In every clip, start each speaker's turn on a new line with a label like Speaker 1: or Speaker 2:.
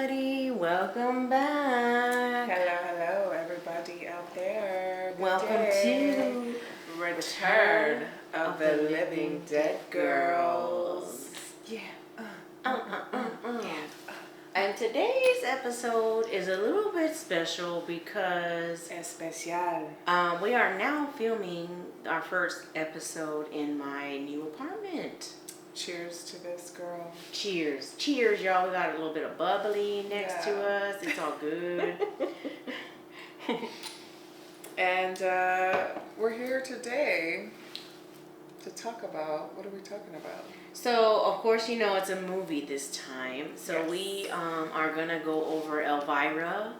Speaker 1: everybody. Welcome back.
Speaker 2: Hello, everybody out there. Good
Speaker 1: Welcome
Speaker 2: day.
Speaker 1: to
Speaker 2: Return of the Living Dead Girls.
Speaker 1: Yeah. And today's episode is a little bit special because
Speaker 2: Especial.
Speaker 1: we are now filming our first episode in my new apartment.
Speaker 2: Cheers to this, girl.
Speaker 1: Cheers. Cheers, y'all. We got a little bit of bubbly next to us. It's all good.
Speaker 2: And we're here today to talk about, what are we talking about?
Speaker 1: So, of course, you know it's a movie this time. So
Speaker 2: Yes.
Speaker 1: we are going to go over Elvira.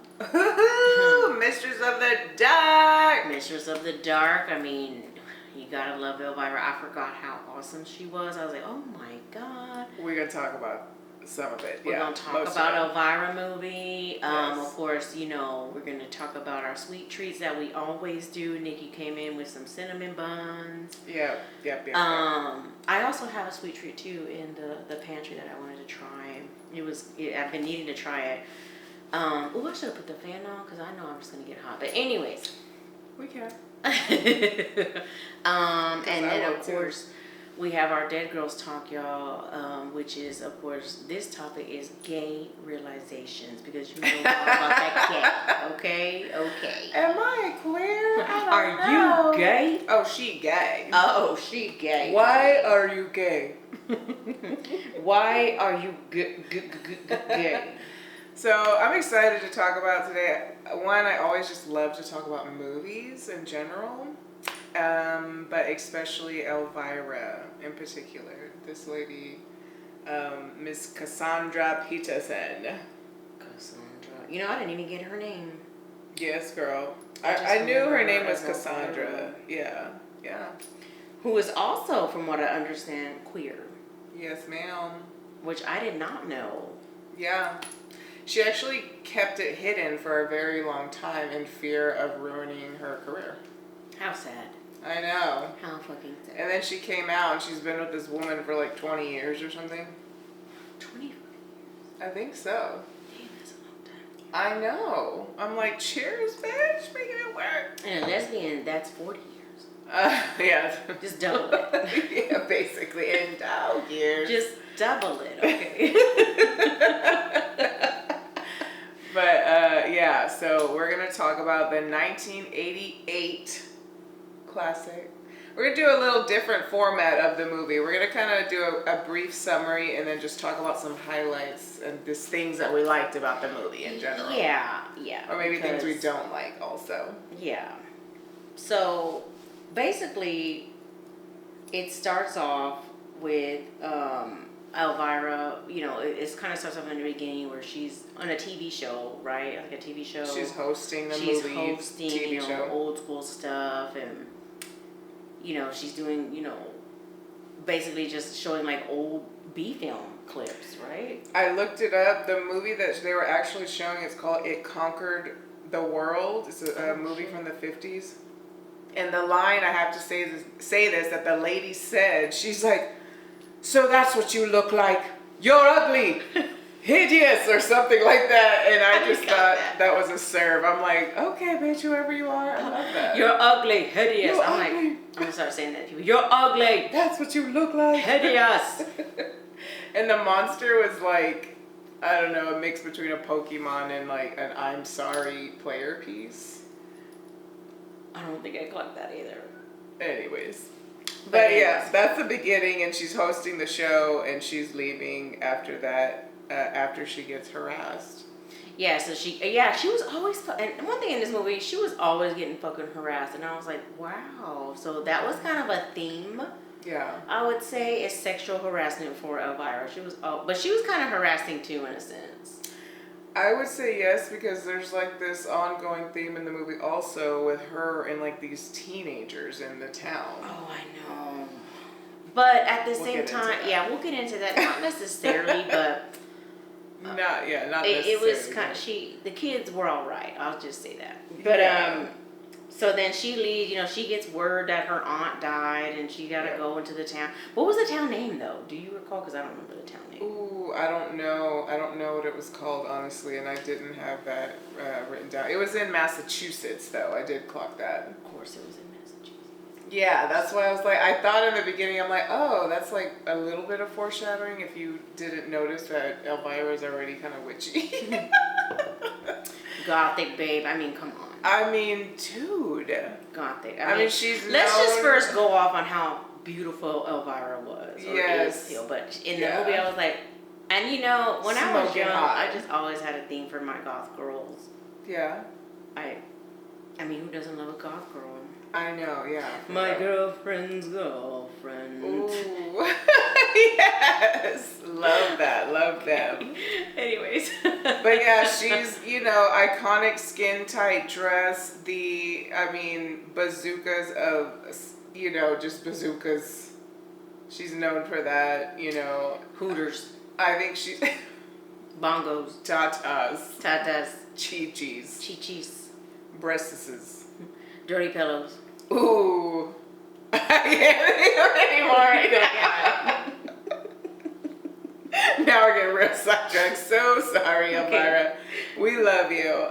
Speaker 2: Mistress of the Dark.
Speaker 1: Mistress of the Dark. I mean, you gotta love Elvira. I forgot how awesome she was. I was like, oh my god.
Speaker 2: We're going to talk about some of it.
Speaker 1: We're going to talk about Elvira movie.
Speaker 2: Yes.
Speaker 1: Of course, you know, we're going to talk about our sweet treats that we always do. Nikki came in with some cinnamon buns.
Speaker 2: Yep.
Speaker 1: I also have a sweet treat too in the pantry that I wanted to try. I've been needing to try it. I should have put the fan on because I know I'm just going to get hot. But anyways.
Speaker 2: We can.
Speaker 1: And then of course we have our Dead Girls Talk, y'all, which is of course this topic is gay realizations because you know all about that gay. Okay.
Speaker 2: Am I queer? I don't
Speaker 1: Are
Speaker 2: know.
Speaker 1: you gay?
Speaker 2: Oh, she gay.
Speaker 1: Oh, she gay.
Speaker 2: Why are you gay?
Speaker 1: Why are you gay?
Speaker 2: So I'm excited to talk about today. One, I always just love to talk about movies in general, but especially Elvira in particular. This lady, Miss Cassandra Peterson.
Speaker 1: Cassandra. You know, I didn't even get her name.
Speaker 2: Yes, girl.
Speaker 1: I just
Speaker 2: I knew her
Speaker 1: remember
Speaker 2: name
Speaker 1: her
Speaker 2: was
Speaker 1: as
Speaker 2: Cassandra.
Speaker 1: Elvira.
Speaker 2: Yeah.
Speaker 1: Who is also, from what I understand, queer.
Speaker 2: Yes, ma'am.
Speaker 1: Which I did not know.
Speaker 2: Yeah. She actually kept it hidden for a very long time in fear of ruining her career.
Speaker 1: How sad.
Speaker 2: I know.
Speaker 1: How fucking sad.
Speaker 2: And then she came out and she's been with this woman for like 20 years or something.
Speaker 1: 20 years?
Speaker 2: I think so.
Speaker 1: Damn, that's a long time.
Speaker 2: I know. I'm like, cheers, bitch, making it work.
Speaker 1: And a lesbian, that's 40 years.
Speaker 2: Yeah.
Speaker 1: Just double it.
Speaker 2: Yeah, basically. In dog years.
Speaker 1: Just double it, okay?
Speaker 2: But, yeah, so we're going to talk about the 1988 classic. We're going to do a little different format of the movie. We're going to kind of do a brief summary and then just talk about some highlights and just things that we liked about the movie in general.
Speaker 1: Yeah.
Speaker 2: Or maybe things we don't like also.
Speaker 1: Yeah. So, basically, it starts off with Elvira. You know, it kind of starts off in the beginning where she's on a TV show, right? Like a TV show.
Speaker 2: She's hosting the
Speaker 1: She's
Speaker 2: movie
Speaker 1: hosting,
Speaker 2: TV
Speaker 1: you know,
Speaker 2: show.
Speaker 1: old school stuff, and you know, she's doing, you know, basically just showing like old B film clips, right?
Speaker 2: I looked it up. The movie that they were actually showing, it's called It Conquered the World. It's a movie from the 50s. And the line, I have to say this, that the lady said, she's like, so that's what you look like. You're ugly. Hideous or something like that. And I just thought that was a serve. I'm like, okay, bitch, whoever you are, I love that.
Speaker 1: You're ugly, hideous.
Speaker 2: You're
Speaker 1: I'm
Speaker 2: ugly.
Speaker 1: like, I'm gonna start saying that to people. You're ugly.
Speaker 2: That's what you look like.
Speaker 1: Hideous.
Speaker 2: And the monster was like, I don't know, a mix between a Pokemon and like an I'm Sorry player piece.
Speaker 1: I don't think I clocked that either.
Speaker 2: Anyways. But yeah, that's the beginning, and she's hosting the show, and she's leaving after that, after she gets harassed.
Speaker 1: Yeah, so she was always, and one thing in this movie, she was always getting fucking harassed, and I was like, wow. So that was kind of a theme.
Speaker 2: Yeah.
Speaker 1: I would say is sexual harassment for Elvira. But she was kind of harassing too, in a sense.
Speaker 2: I would say yes, because there's like this ongoing theme in the movie also with her and like these teenagers in the town.
Speaker 1: Oh, I know. But at the same
Speaker 2: get
Speaker 1: time,
Speaker 2: into that.
Speaker 1: yeah, we'll get into that. Not necessarily, but
Speaker 2: Not necessarily.
Speaker 1: it was kind of, the kids were all right. I'll just say that. But So then she leaves, she gets word that her aunt died and she got to go into the town. What was the town name, though? Do you recall? Because I don't remember the town name.
Speaker 2: Ooh, I don't know. I don't know what it was called, honestly, and I didn't have that written down. It was in Massachusetts, though. I did clock that.
Speaker 1: Of course it was in Massachusetts.
Speaker 2: Yeah, that's why I was like, I thought in the beginning, I'm like, oh, that's like a little bit of foreshadowing if you didn't notice that Elvira's already kind of witchy.
Speaker 1: Gothic, babe. I mean, come on.
Speaker 2: I mean, dude.
Speaker 1: Gothic.
Speaker 2: I mean, she's
Speaker 1: Let's just
Speaker 2: known-
Speaker 1: first go off on how beautiful Elvira was. Or
Speaker 2: Yes.
Speaker 1: is still. But in the movie, I was like, and when I was
Speaker 2: Smoking
Speaker 1: young,
Speaker 2: hot.
Speaker 1: I just always had a thing for my goth girls.
Speaker 2: Yeah.
Speaker 1: I mean, who doesn't love a goth girl?
Speaker 2: I know, yeah.
Speaker 1: My girlfriend's girlfriend.
Speaker 2: Ooh. Yes. Love that. Love them.
Speaker 1: Anyways.
Speaker 2: But yeah, she's, iconic skin tight dress. Bazookas of, just bazookas. She's known for that,
Speaker 1: Hooters.
Speaker 2: I think she's...
Speaker 1: Bongos.
Speaker 2: Tatas.
Speaker 1: Chi-chis.
Speaker 2: Chi-chis. Breastises.
Speaker 1: Dirty pillows.
Speaker 2: Ooh. I can't think of anymore. Now we're getting real sidetracked. So sorry, Elvira. We love you.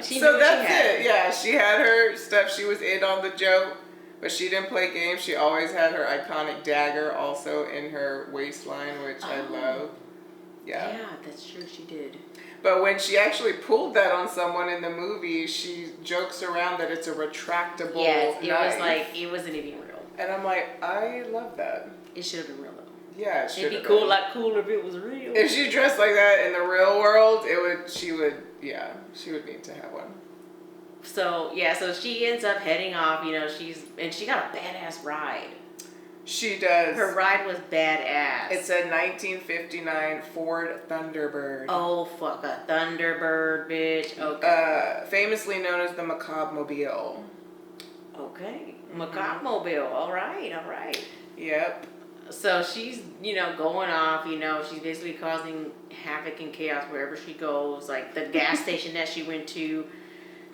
Speaker 2: So that's it. Yeah, she had her stuff. She was in on the joke, but she didn't play games. She always had her iconic dagger also in her waistline, which I love. Yeah.
Speaker 1: Yeah, that's true. She did.
Speaker 2: But when she actually pulled that on someone in the movie, she jokes around that it's a retractable
Speaker 1: Yes, it
Speaker 2: knife.
Speaker 1: was like, it wasn't even real.
Speaker 2: And I'm like, I love that.
Speaker 1: It should have been real, though.
Speaker 2: Yeah, it should
Speaker 1: It'd be cool if it was real.
Speaker 2: If she dressed like that in the real world, she would need to have one.
Speaker 1: So she ends up heading off, she got a badass ride.
Speaker 2: She does.
Speaker 1: Her ride was badass.
Speaker 2: It's a 1959 Ford Thunderbird.
Speaker 1: Oh, fuck, a Thunderbird, bitch. Okay.
Speaker 2: Famously known as the Macabre Mobile.
Speaker 1: Okay. Macabre Mobile. All right.
Speaker 2: Yep.
Speaker 1: So she's, going off, she's basically causing havoc and chaos wherever she goes. Like the gas station that she went to,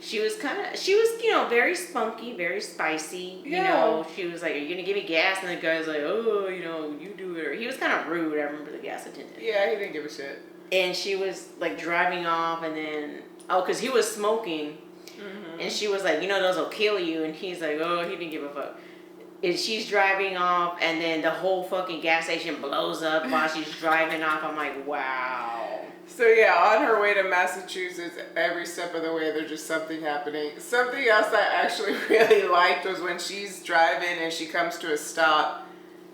Speaker 1: she was, very spunky, very spicy.
Speaker 2: Yeah.
Speaker 1: She was like, "Are you going to give me gas?" And the guy's like, "Oh, you do it." Or he was kind of rude. I remember the gas attendant.
Speaker 2: Yeah, he didn't give a shit.
Speaker 1: And she was like driving off and then, because he was smoking.
Speaker 2: Mm-hmm.
Speaker 1: And she was like, those will kill you. And he's like, oh, he didn't give a fuck. And she's driving off, and then the whole fucking gas station blows up while she's driving off. I'm like, wow.
Speaker 2: So yeah, on her way to Massachusetts, every step of the way, there's just something happening. Something else I actually really liked was when she's driving and she comes to a stop.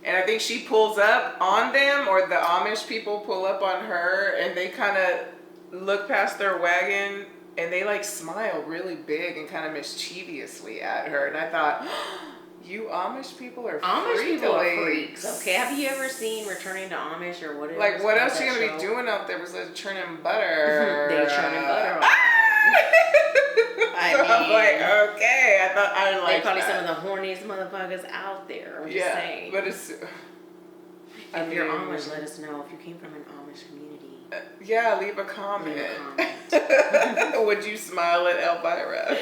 Speaker 2: And I think she pulls up on them, or the Amish people pull up on her, and they kind of look past their wagon, and they like smile really big and kind of mischievously at her. And I thought, you Amish people are
Speaker 1: freaks. Okay, have you ever seen Returning to Amish or whatever?
Speaker 2: Like, what else are you going to be doing out there besides churning butter?
Speaker 1: They churning butter.
Speaker 2: I'm like, okay. I thought I like
Speaker 1: they're probably
Speaker 2: that.
Speaker 1: some of the horniest motherfuckers out there. I'm just saying.
Speaker 2: But it's...
Speaker 1: If you're Amish, let us know. If you came from an Amish community.
Speaker 2: Yeah, leave a comment. Would you smile at Elvira?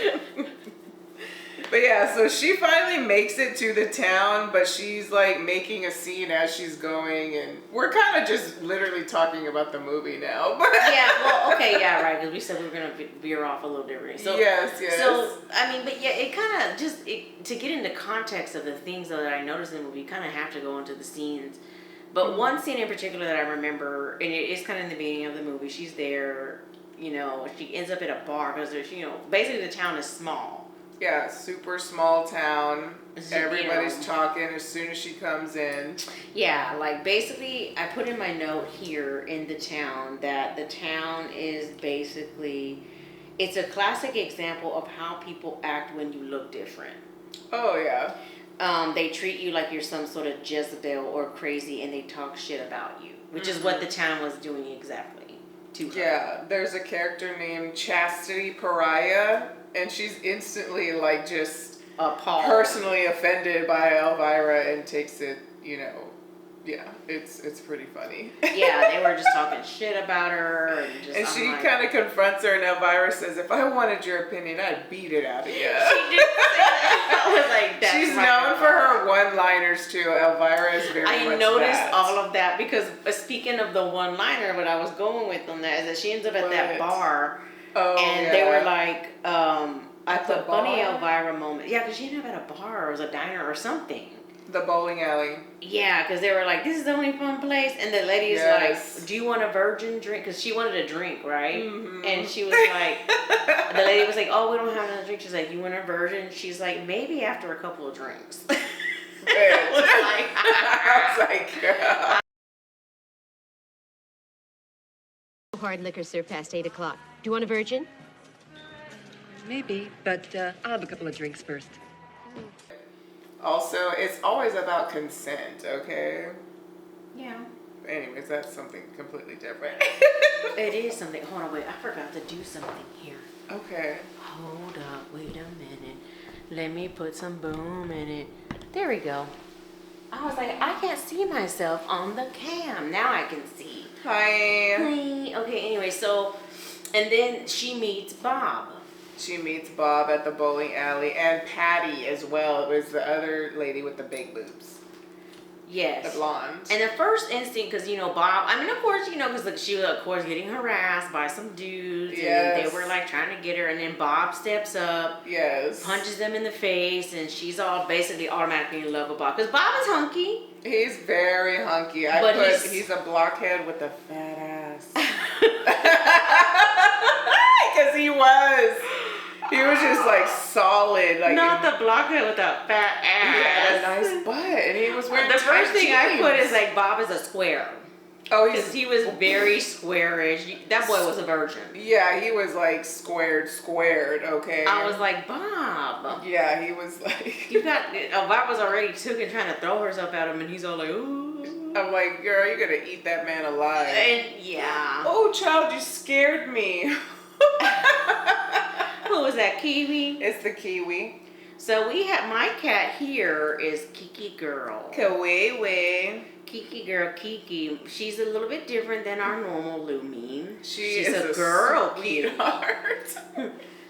Speaker 2: But yeah, so she finally makes it to the town, but she's like making a scene as she's going, and we're kind of just literally talking about the movie now. But
Speaker 1: yeah, well, okay, yeah, right, because we said we were going to veer off a little differently. So,
Speaker 2: yes.
Speaker 1: So, but yeah, it kind of just, to get into context of the things that I noticed in the movie, you kind of have to go into the scenes. But one scene in particular that I remember, and it is kind of in the beginning of the movie, she's there, she ends up at a bar, because basically the town is small.
Speaker 2: Yeah, super small town. Everybody's talking as soon as she comes in.
Speaker 1: Yeah, like basically, I put in my note here in the town that the town is basically, it's a classic example of how people act when you look different.
Speaker 2: Oh, yeah.
Speaker 1: They treat you like you're some sort of Jezebel or crazy, and they talk shit about you, which is what the town was doing exactly to her.
Speaker 2: Yeah, there's a character named Chastity Pariah, and she's instantly like just
Speaker 1: appalled,
Speaker 2: personally offended by Elvira and takes it, Yeah, it's pretty funny.
Speaker 1: Yeah, they were just talking shit about her, and just.
Speaker 2: And
Speaker 1: I'm
Speaker 2: she
Speaker 1: like,
Speaker 2: kind of confronts her, and Elvira says, "If I wanted your opinion, I'd beat it out of you."
Speaker 1: She did say that. I was like, that's
Speaker 2: She's
Speaker 1: right,
Speaker 2: known for
Speaker 1: Elvira.
Speaker 2: her one-liners too. Elvira is very
Speaker 1: I
Speaker 2: much
Speaker 1: noticed
Speaker 2: that.
Speaker 1: all of that because speaking of the one-liner, what I was going with on that is that she ends up at that bar, and they were like, I
Speaker 2: At the
Speaker 1: put funny
Speaker 2: bar?
Speaker 1: Elvira moment. Yeah, because she ended up at a bar or it was a diner or something.
Speaker 2: The bowling alley.
Speaker 1: Yeah, because they were like, this is the only fun place. And the lady is like, do you want a virgin drink? Because she wanted a drink, right? Mm-hmm. And she was like, the lady was like, oh, we don't have another drink. She's like, you want a virgin? She's like, maybe after a couple of drinks.
Speaker 2: I was like, girl.
Speaker 3: Hard liquor served past 8 o'clock. Do you want a virgin?
Speaker 4: Maybe, but I'll have a couple of drinks first.
Speaker 2: Also, it's always about consent, okay?
Speaker 1: Yeah.
Speaker 2: Anyways, that's something completely different.
Speaker 1: It is something. Hold on, wait. I forgot to do something here.
Speaker 2: Okay.
Speaker 1: Hold up. Wait a minute. Let me put some boom in it. There we go. I was like, I can't see myself on the cam. Now I can see.
Speaker 2: Hi.
Speaker 1: Hi. Okay, anyway, so, and then she meets Bob.
Speaker 2: She meets Bob at the bowling alley, and Patty as well. It was the other lady with the big boobs.
Speaker 1: Yes.
Speaker 2: The blonde.
Speaker 1: And the first instinct, because, you know, Bob, I mean, of course, you know, because she was, of course, getting harassed by some dudes.
Speaker 2: Yes.
Speaker 1: And they were, like, trying to get her. And then Bob steps up.
Speaker 2: Yes.
Speaker 1: Punches them in the face. And she's all basically automatically in love with Bob. Because Bob is hunky.
Speaker 2: He's very hunky. He's a blockhead with a fat ass. Because he was. He was just like solid, like
Speaker 1: not the blockhead with a fat ass.
Speaker 2: He had a nice butt, and he was wearing.
Speaker 1: The
Speaker 2: tight
Speaker 1: first thing
Speaker 2: jeans.
Speaker 1: I put is like Bob is a square.
Speaker 2: Oh,
Speaker 1: because he was very squarish. That boy was a virgin.
Speaker 2: Yeah, he was like squared. Okay.
Speaker 1: I was like, Bob.
Speaker 2: Yeah, he was like.
Speaker 1: You got. Bob was already took and trying to throw herself at him, and he's all like, ooh.
Speaker 2: I'm like, girl, you're gonna eat that man alive.
Speaker 1: And yeah.
Speaker 2: Oh, child, you scared me.
Speaker 1: Who was that, Kiwi?
Speaker 2: It's the Kiwi.
Speaker 1: So we have, my cat here is Kiki Girl.
Speaker 2: Kawaii.
Speaker 1: Kiki Girl, Kiki. She's a little bit different than our normal Lumi. She's
Speaker 2: is
Speaker 1: a girl
Speaker 2: sweetheart.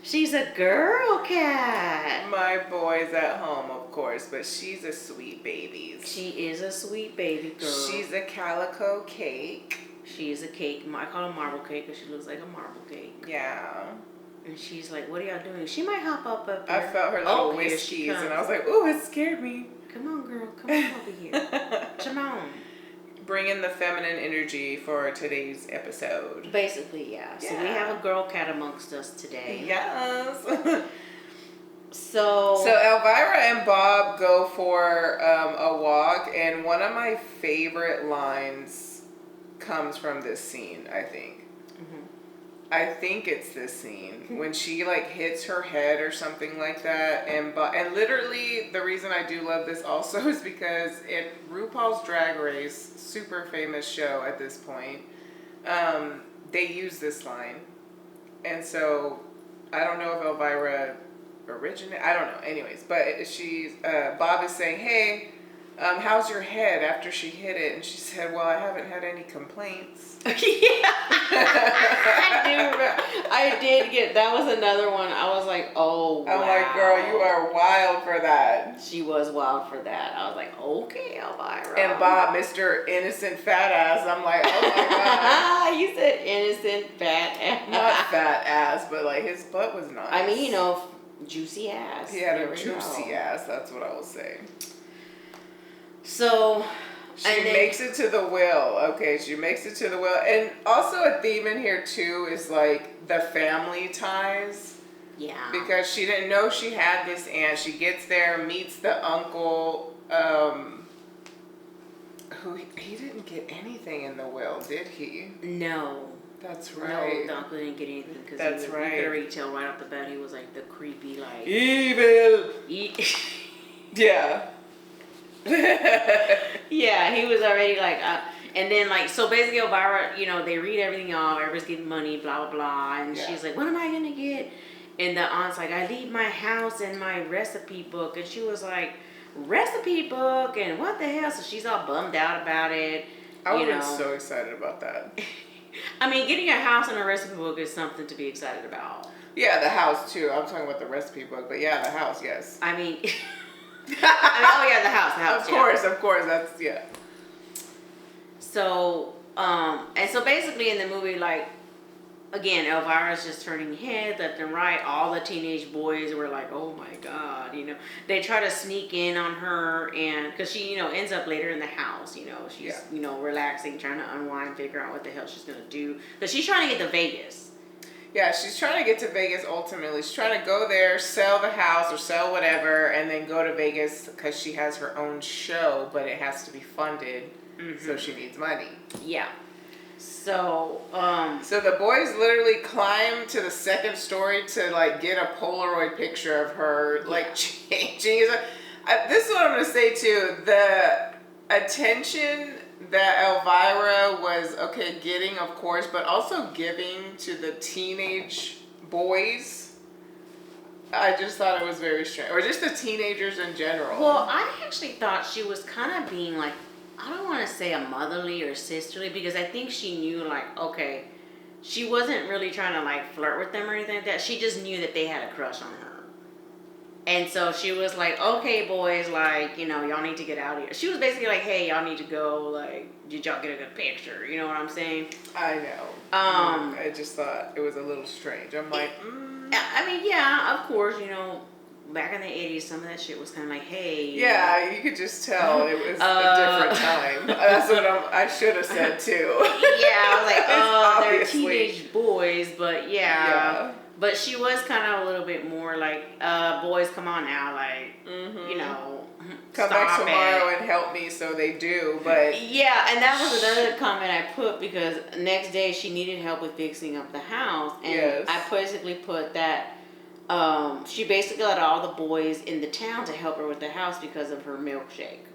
Speaker 1: She's a girl cat.
Speaker 2: My boy's at home, of course, but she's a sweet baby.
Speaker 1: She is a sweet baby girl.
Speaker 2: She's a calico cake.
Speaker 1: She is a cake. I call her marble cake because she looks like a marble cake.
Speaker 2: Yeah.
Speaker 1: And she's like, what are y'all doing? She might hop up here.
Speaker 2: I felt her little whiskies, and I was like, ooh, it scared me.
Speaker 1: Come on, girl. Come on over here. Come on.
Speaker 2: Bring in the feminine energy for today's episode.
Speaker 1: Basically, yeah. So we have a girl cat amongst us today.
Speaker 2: Yes.
Speaker 1: So
Speaker 2: Elvira and Bob go for a walk, and one of my favorite lines comes from this scene, I think. I think it's this scene when she like hits her head or something like that, and literally the reason I do love this also is because RuPaul's Drag Race, super famous show at this point, they use this line, and so I don't know if Elvira originated. I don't know. Anyways, but Bob is saying, hey. How's your head after she hit it? And she said, well, I haven't had any complaints.
Speaker 1: Yeah. I do remember. I did get, that was another one. I was like, oh, wow.
Speaker 2: I'm like, girl, you are wild for that.
Speaker 1: She was wild for that. I was like, okay, Elvira.
Speaker 2: And Bob, Mr. Innocent Fat Ass, I'm like, oh my God.
Speaker 1: You said innocent fat ass.
Speaker 2: Not fat ass, but like his butt was nice.
Speaker 1: I mean, you know, juicy ass.
Speaker 2: He had a juicy ass, that's what I will say.
Speaker 1: So
Speaker 2: she makes it to the will. Okay, she makes it to the will. And also a theme in here too is like the family ties.
Speaker 1: Yeah.
Speaker 2: Because she didn't know she had this aunt. She gets there, meets the uncle, who he didn't get anything in the will, did he?
Speaker 1: No.
Speaker 2: That's right.
Speaker 1: No, the uncle didn't get anything because
Speaker 2: That's
Speaker 1: you
Speaker 2: right.
Speaker 1: could already tell right off the bat he was like the creepy like
Speaker 2: evil. Yeah.
Speaker 1: Yeah, he was already like, and then like, so basically Elvira, you know, they read everything off, everybody's getting money, blah, blah, blah, and she's like, what am I going to get? And the aunt's like, I leave my house and my recipe book, and she was like, recipe book and what the hell? So she's all bummed out about it.
Speaker 2: I would have been so excited about that.
Speaker 1: I mean, getting a house and a recipe book is something to be excited about.
Speaker 2: Yeah, the house too. I'm talking about the recipe book, but yeah, the house, yes.
Speaker 1: I mean, oh yeah, the house.
Speaker 2: Of course, that's, yeah.
Speaker 1: So, and so basically in the movie, like, again, Elvira's just turning heads left and right. All the teenage boys were like, oh my God, you know. They try to sneak in on her, and because she, you know, ends up later in the house, you know. She's, you know, relaxing, trying to unwind, figure out what the hell she's going to do. Because she's trying to get to Vegas.
Speaker 2: Yeah, she's trying to get to Vegas ultimately. She's trying to go there, sell the house or sell whatever, and then go to Vegas because she has her own show, but it has to be funded, so she needs money.
Speaker 1: Yeah. So,
Speaker 2: so the boys literally climb to the second story to like get a Polaroid picture of her like changing. This is what I'm gonna say too. The attention that Elvira was getting, of course, but also giving to the teenage boys. I just thought it was very strange, or just the teenagers in general.
Speaker 1: Well, I actually thought she was kind of being like, I don't want to say a motherly or sisterly, because I think she knew, like, okay, she wasn't really trying to, like, flirt with them or anything like that. She just knew that they had a crush on her. And so she was like, okay, boys, like, you know, y'all need to get out of here. She was basically like, hey, y'all need to go, like, did y'all get a good picture? You know what I'm saying?
Speaker 2: I know. I just thought it was a little strange. I'm like,
Speaker 1: I mean, yeah, of course, you know, back in the 80s, some of that shit was kind of like, hey.
Speaker 2: Yeah, you could just tell it was a different time. That's what I should have said too.
Speaker 1: Yeah, I was like, oh, they're
Speaker 2: Obviously.
Speaker 1: teenage boys, but yeah. But she was kind of a little bit more like, boys, come on now, like, you know,
Speaker 2: come back tomorrow and help me, so they do, but.
Speaker 1: Yeah, and that was another comment I put, because next day she needed help with fixing up the house, and I basically put that she basically got all the boys in the town to help her with the house because of her milkshake.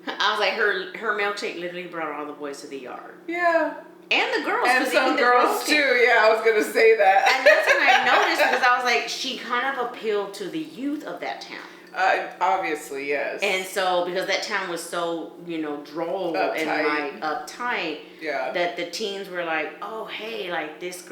Speaker 1: I was like, her milkshake literally brought all the boys to the yard.
Speaker 2: Yeah.
Speaker 1: And the girls.
Speaker 2: And some girls too, yeah, I was going to say that.
Speaker 1: And that's when I noticed, because I was like, she kind of appealed to the youth of that town.
Speaker 2: Obviously, yes.
Speaker 1: And so, because that town was so, you know, droll and like uptight, that the teens were like, oh, hey, like this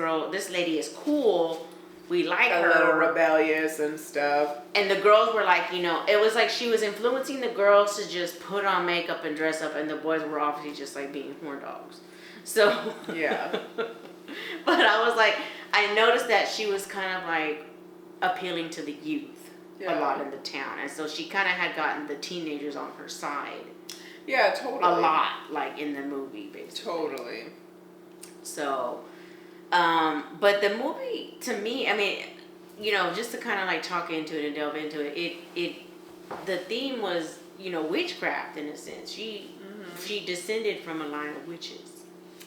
Speaker 1: lady is cool. We like her.
Speaker 2: A little rebellious and stuff.
Speaker 1: And the girls were like, you know, it was like she was influencing the girls to just put on makeup and dress up, and the boys were obviously just like being horn dogs. So.
Speaker 2: Yeah.
Speaker 1: But I was like, I noticed that she was kind of like appealing to the youth a lot in the town. And so she kind of had gotten the teenagers on her side.
Speaker 2: Yeah, totally.
Speaker 1: A lot, like in the movie, basically.
Speaker 2: Totally.
Speaker 1: So, but the movie, to me, I mean, you know, just to kind of like talk into it and delve into it, the theme was, you know, witchcraft in a sense. She descended from a line of witches.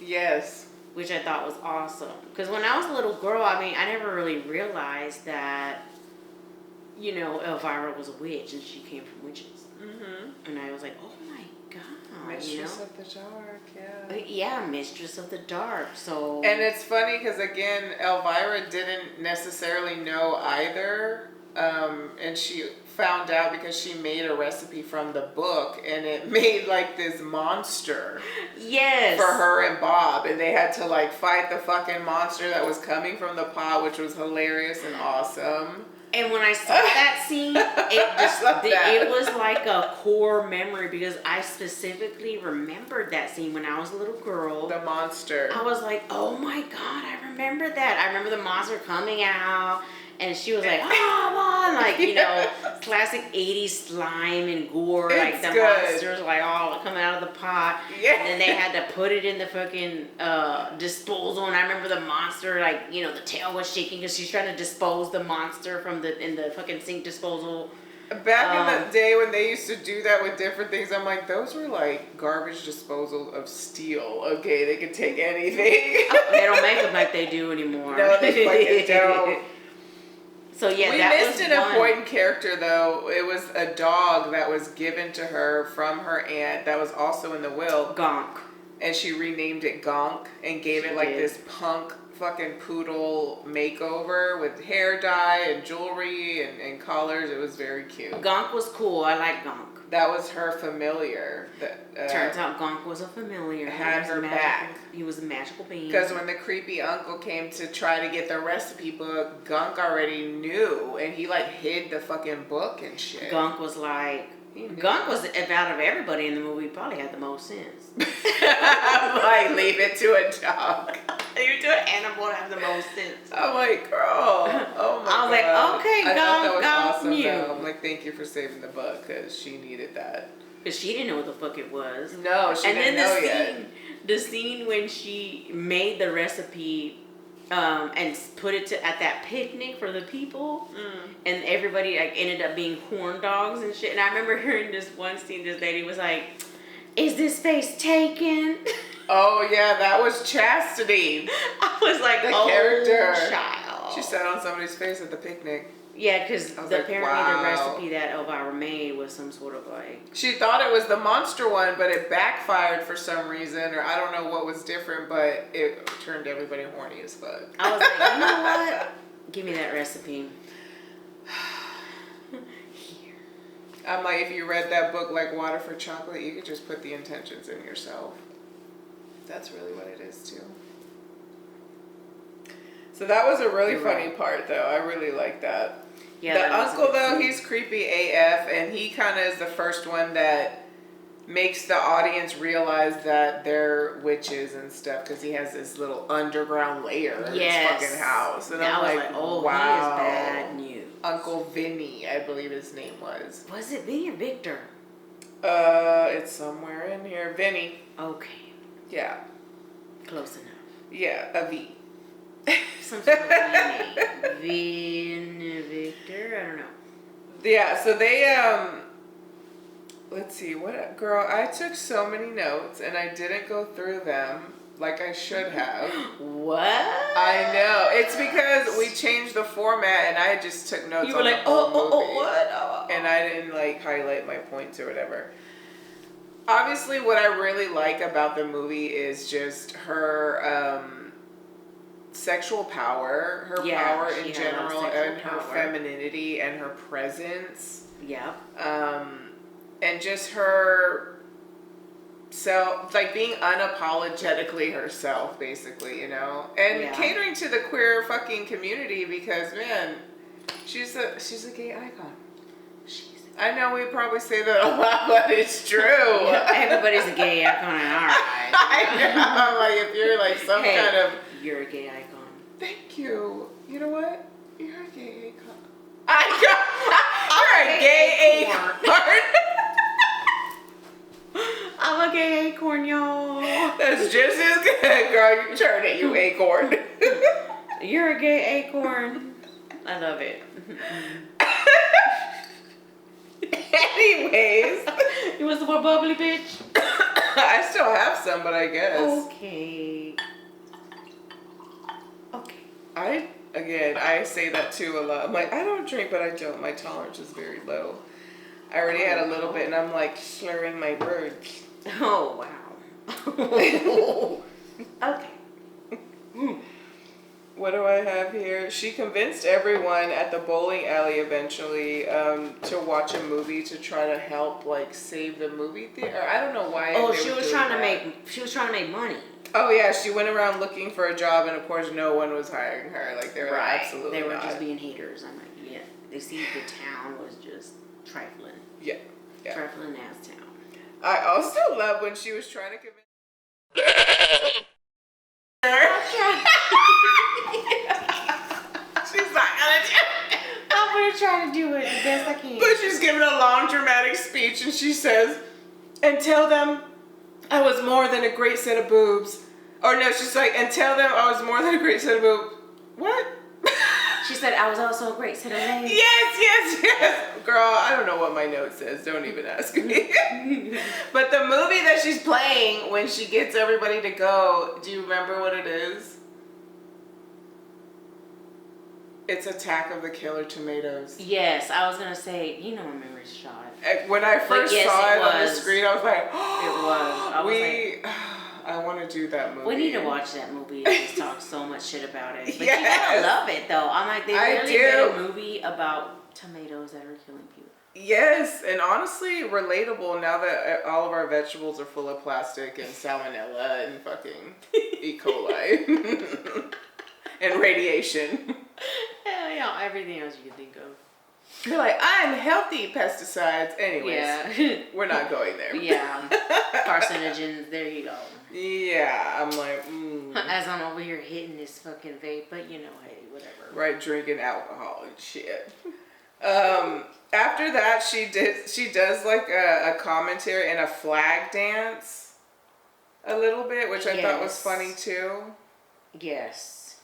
Speaker 2: Yes.
Speaker 1: Which I thought was awesome. Because when I was a little girl, I mean, I never really realized that, you know, Elvira was a witch and she came from witches. And I was like, oh my God.
Speaker 2: Mistress of the Dark, yeah.
Speaker 1: Yeah, Mistress of the Dark. So.
Speaker 2: And it's funny because, again, Elvira didn't necessarily know either. And she found out because she made a recipe from the book, and it made like this monster for her and Bob, and they had to like fight the fucking monster that was coming from the pot, which was hilarious and awesome.
Speaker 1: And when I saw that scene, it was like a core memory, because I specifically remembered that scene when I was a little girl.
Speaker 2: The monster.
Speaker 1: I was like, oh my God, I remember that. I remember the monster coming out. And she was like, oh, like, you know, classic 80s slime and gore. Like, the monsters, like, all coming out of the pot. Yeah. And then they had to put it in the fucking disposal. And I remember the monster, like, you know, the tail was shaking because she's trying to dispose the monster in the fucking sink disposal.
Speaker 2: Back in the day when they used to do that with different things, I'm like, those were like garbage disposal of steel. Okay, they could take anything.
Speaker 1: They don't make them like they do anymore.
Speaker 2: No, they fucking don't.
Speaker 1: So yeah,
Speaker 2: we missed an important character though. It was a dog that was given to her from her aunt that was also in the will.
Speaker 1: Gonk.
Speaker 2: And she renamed it Gonk and gave it like this punk fucking poodle makeover with hair dye and jewelry and collars. It was very cute.
Speaker 1: Gonk was cool. I like Gonk.
Speaker 2: That was her familiar.
Speaker 1: Turns out Gonk was a familiar.
Speaker 2: Had her back.
Speaker 1: He was a magical being.
Speaker 2: Because when the creepy uncle came to try to get the recipe book, Gonk already knew, and he like hid the fucking book and shit.
Speaker 1: Gonk was like, Gonk was, out of everybody in the movie, probably had the most sense.
Speaker 2: Like, leave it to a dog.
Speaker 1: You to an animal to have the most sense.
Speaker 2: I'm like, girl, oh my god.
Speaker 1: I was like, okay,
Speaker 2: I thought that was
Speaker 1: Gonk
Speaker 2: awesome,
Speaker 1: knew.
Speaker 2: though. I'm like, thank you for saving the book, because she needed that.
Speaker 1: Because she didn't know what the fuck it was.
Speaker 2: No, she didn't know yet.
Speaker 1: The scene when she made the recipe and put it at that picnic for the people, and everybody like ended up being horn dogs and shit. And I remember hearing this one scene. This lady was like, "Is this face taken?"
Speaker 2: Oh yeah, that was Chastity.
Speaker 1: I was like,
Speaker 2: the
Speaker 1: oh,
Speaker 2: character.
Speaker 1: Child.
Speaker 2: She sat on somebody's face at the picnic.
Speaker 1: Yeah, because
Speaker 2: like,
Speaker 1: apparently
Speaker 2: wow.
Speaker 1: the recipe that Elvira made was some sort of like...
Speaker 2: She thought it was the monster one, but it backfired for some reason, or I don't know what was different, but it turned everybody horny as fuck.
Speaker 1: I was like, you know what? Give me that recipe. Here.
Speaker 2: I'm like, if you read that book like Water for Chocolate, you could just put the intentions in yourself. That's really what it is too. So that was a really funny part, though. I really like that.
Speaker 1: Yeah,
Speaker 2: the uncle, though, he's creepy AF, and he kind of is the first one that makes the audience realize that they're witches and stuff, because he has this little underground lair in his fucking house. And I'm like,
Speaker 1: oh,
Speaker 2: wow.
Speaker 1: he is bad news.
Speaker 2: Uncle Vinny, I believe his name was.
Speaker 1: Was it Vinny or Victor?
Speaker 2: It's somewhere in here. Vinny.
Speaker 1: Okay.
Speaker 2: Yeah.
Speaker 1: Close enough.
Speaker 2: Yeah, a V.
Speaker 1: Some sort of name. Victor? I don't know.
Speaker 2: Yeah, so they, let's see, girl, I took so many notes and I didn't go through them like I should have.
Speaker 1: What?
Speaker 2: I know. It's because we changed the format and I just took notes
Speaker 1: You were
Speaker 2: on
Speaker 1: like,
Speaker 2: the whole movie.
Speaker 1: what?
Speaker 2: And I didn't like highlight my points or whatever. Obviously, what I really like about the movie is just her, sexual power, her power in general, and her femininity and her presence.
Speaker 1: Yeah.
Speaker 2: And just her self, like being unapologetically herself, basically, you know, and catering to the queer fucking community because, man, she's a gay icon. I know we probably say that a lot, but it's true.
Speaker 1: Everybody's a gay icon in our eyes.
Speaker 2: I know, like if you're like some kind of...
Speaker 1: You're a gay icon.
Speaker 2: Thank you. You know what? You're a gay icon. You're a gay acorn.
Speaker 1: I'm a gay acorn, y'all.
Speaker 2: That's just as good, girl. You turn it, you acorn.
Speaker 1: You're a gay acorn. I love it.
Speaker 2: Anyways.
Speaker 1: You want some more bubbly, bitch?
Speaker 2: I still have some, but I guess.
Speaker 1: Okay.
Speaker 2: I say that too a lot. I'm like, I don't drink, but I don't. My tolerance is very low. I already had a little bit, and I'm like slurring my words.
Speaker 1: Oh, wow. Okay.
Speaker 2: What do I have here? She convinced everyone at the bowling alley eventually to watch a movie to try to help like save the movie theater. I don't know why.
Speaker 1: Oh, she was trying to make money.
Speaker 2: Oh yeah, she went around looking for a job, and of course, no one was hiring her. Like they were absolutely
Speaker 1: They were
Speaker 2: not.
Speaker 1: just being haters. I'm like, yeah. They see the town was just trifling.
Speaker 2: Yeah.
Speaker 1: Trifling ass town.
Speaker 2: I also love when she was trying to convince. She's not gonna do it.
Speaker 1: I'm gonna try to do it the best I can.
Speaker 2: But she's giving a long dramatic speech, and she says, "And tell them I was more than a great set of boobs." Or no, she's like, "And tell them I was more than a great set of boobs." What?
Speaker 1: She said, "I was also a great set of legs."
Speaker 2: Yes. Girl, I don't know what my note says. Don't even ask me. But the movie that she's playing when she gets everybody to go, do you remember what it is? It's Attack of the Killer Tomatoes.
Speaker 1: Yes, I was gonna say, you know, my memory's shot.
Speaker 2: When I first saw it on the screen, I was like,
Speaker 1: it was.
Speaker 2: I want to do that movie.
Speaker 1: We need to watch that movie and just talk so much shit about it. But
Speaker 2: Yes.
Speaker 1: you gotta love it though. I'm like, they
Speaker 2: I
Speaker 1: really
Speaker 2: do.
Speaker 1: made a movie about tomatoes that are killing people.
Speaker 2: Yes, and honestly, relatable now that all of our vegetables are full of plastic and salmonella and fucking E. coli and radiation.
Speaker 1: Hell yeah, everything else you can think of.
Speaker 2: You're like, I'm healthy pesticides. Anyways,
Speaker 1: Yeah.
Speaker 2: we're not going there.
Speaker 1: Yeah. Carcinogens, there you go.
Speaker 2: Yeah, I'm like,
Speaker 1: As I'm over here hitting this fucking vape, but you know, hey, whatever.
Speaker 2: right, drinking alcohol and shit. After that, she does like a commentary and a flag dance a little bit, which I thought was funny too.
Speaker 1: Yes.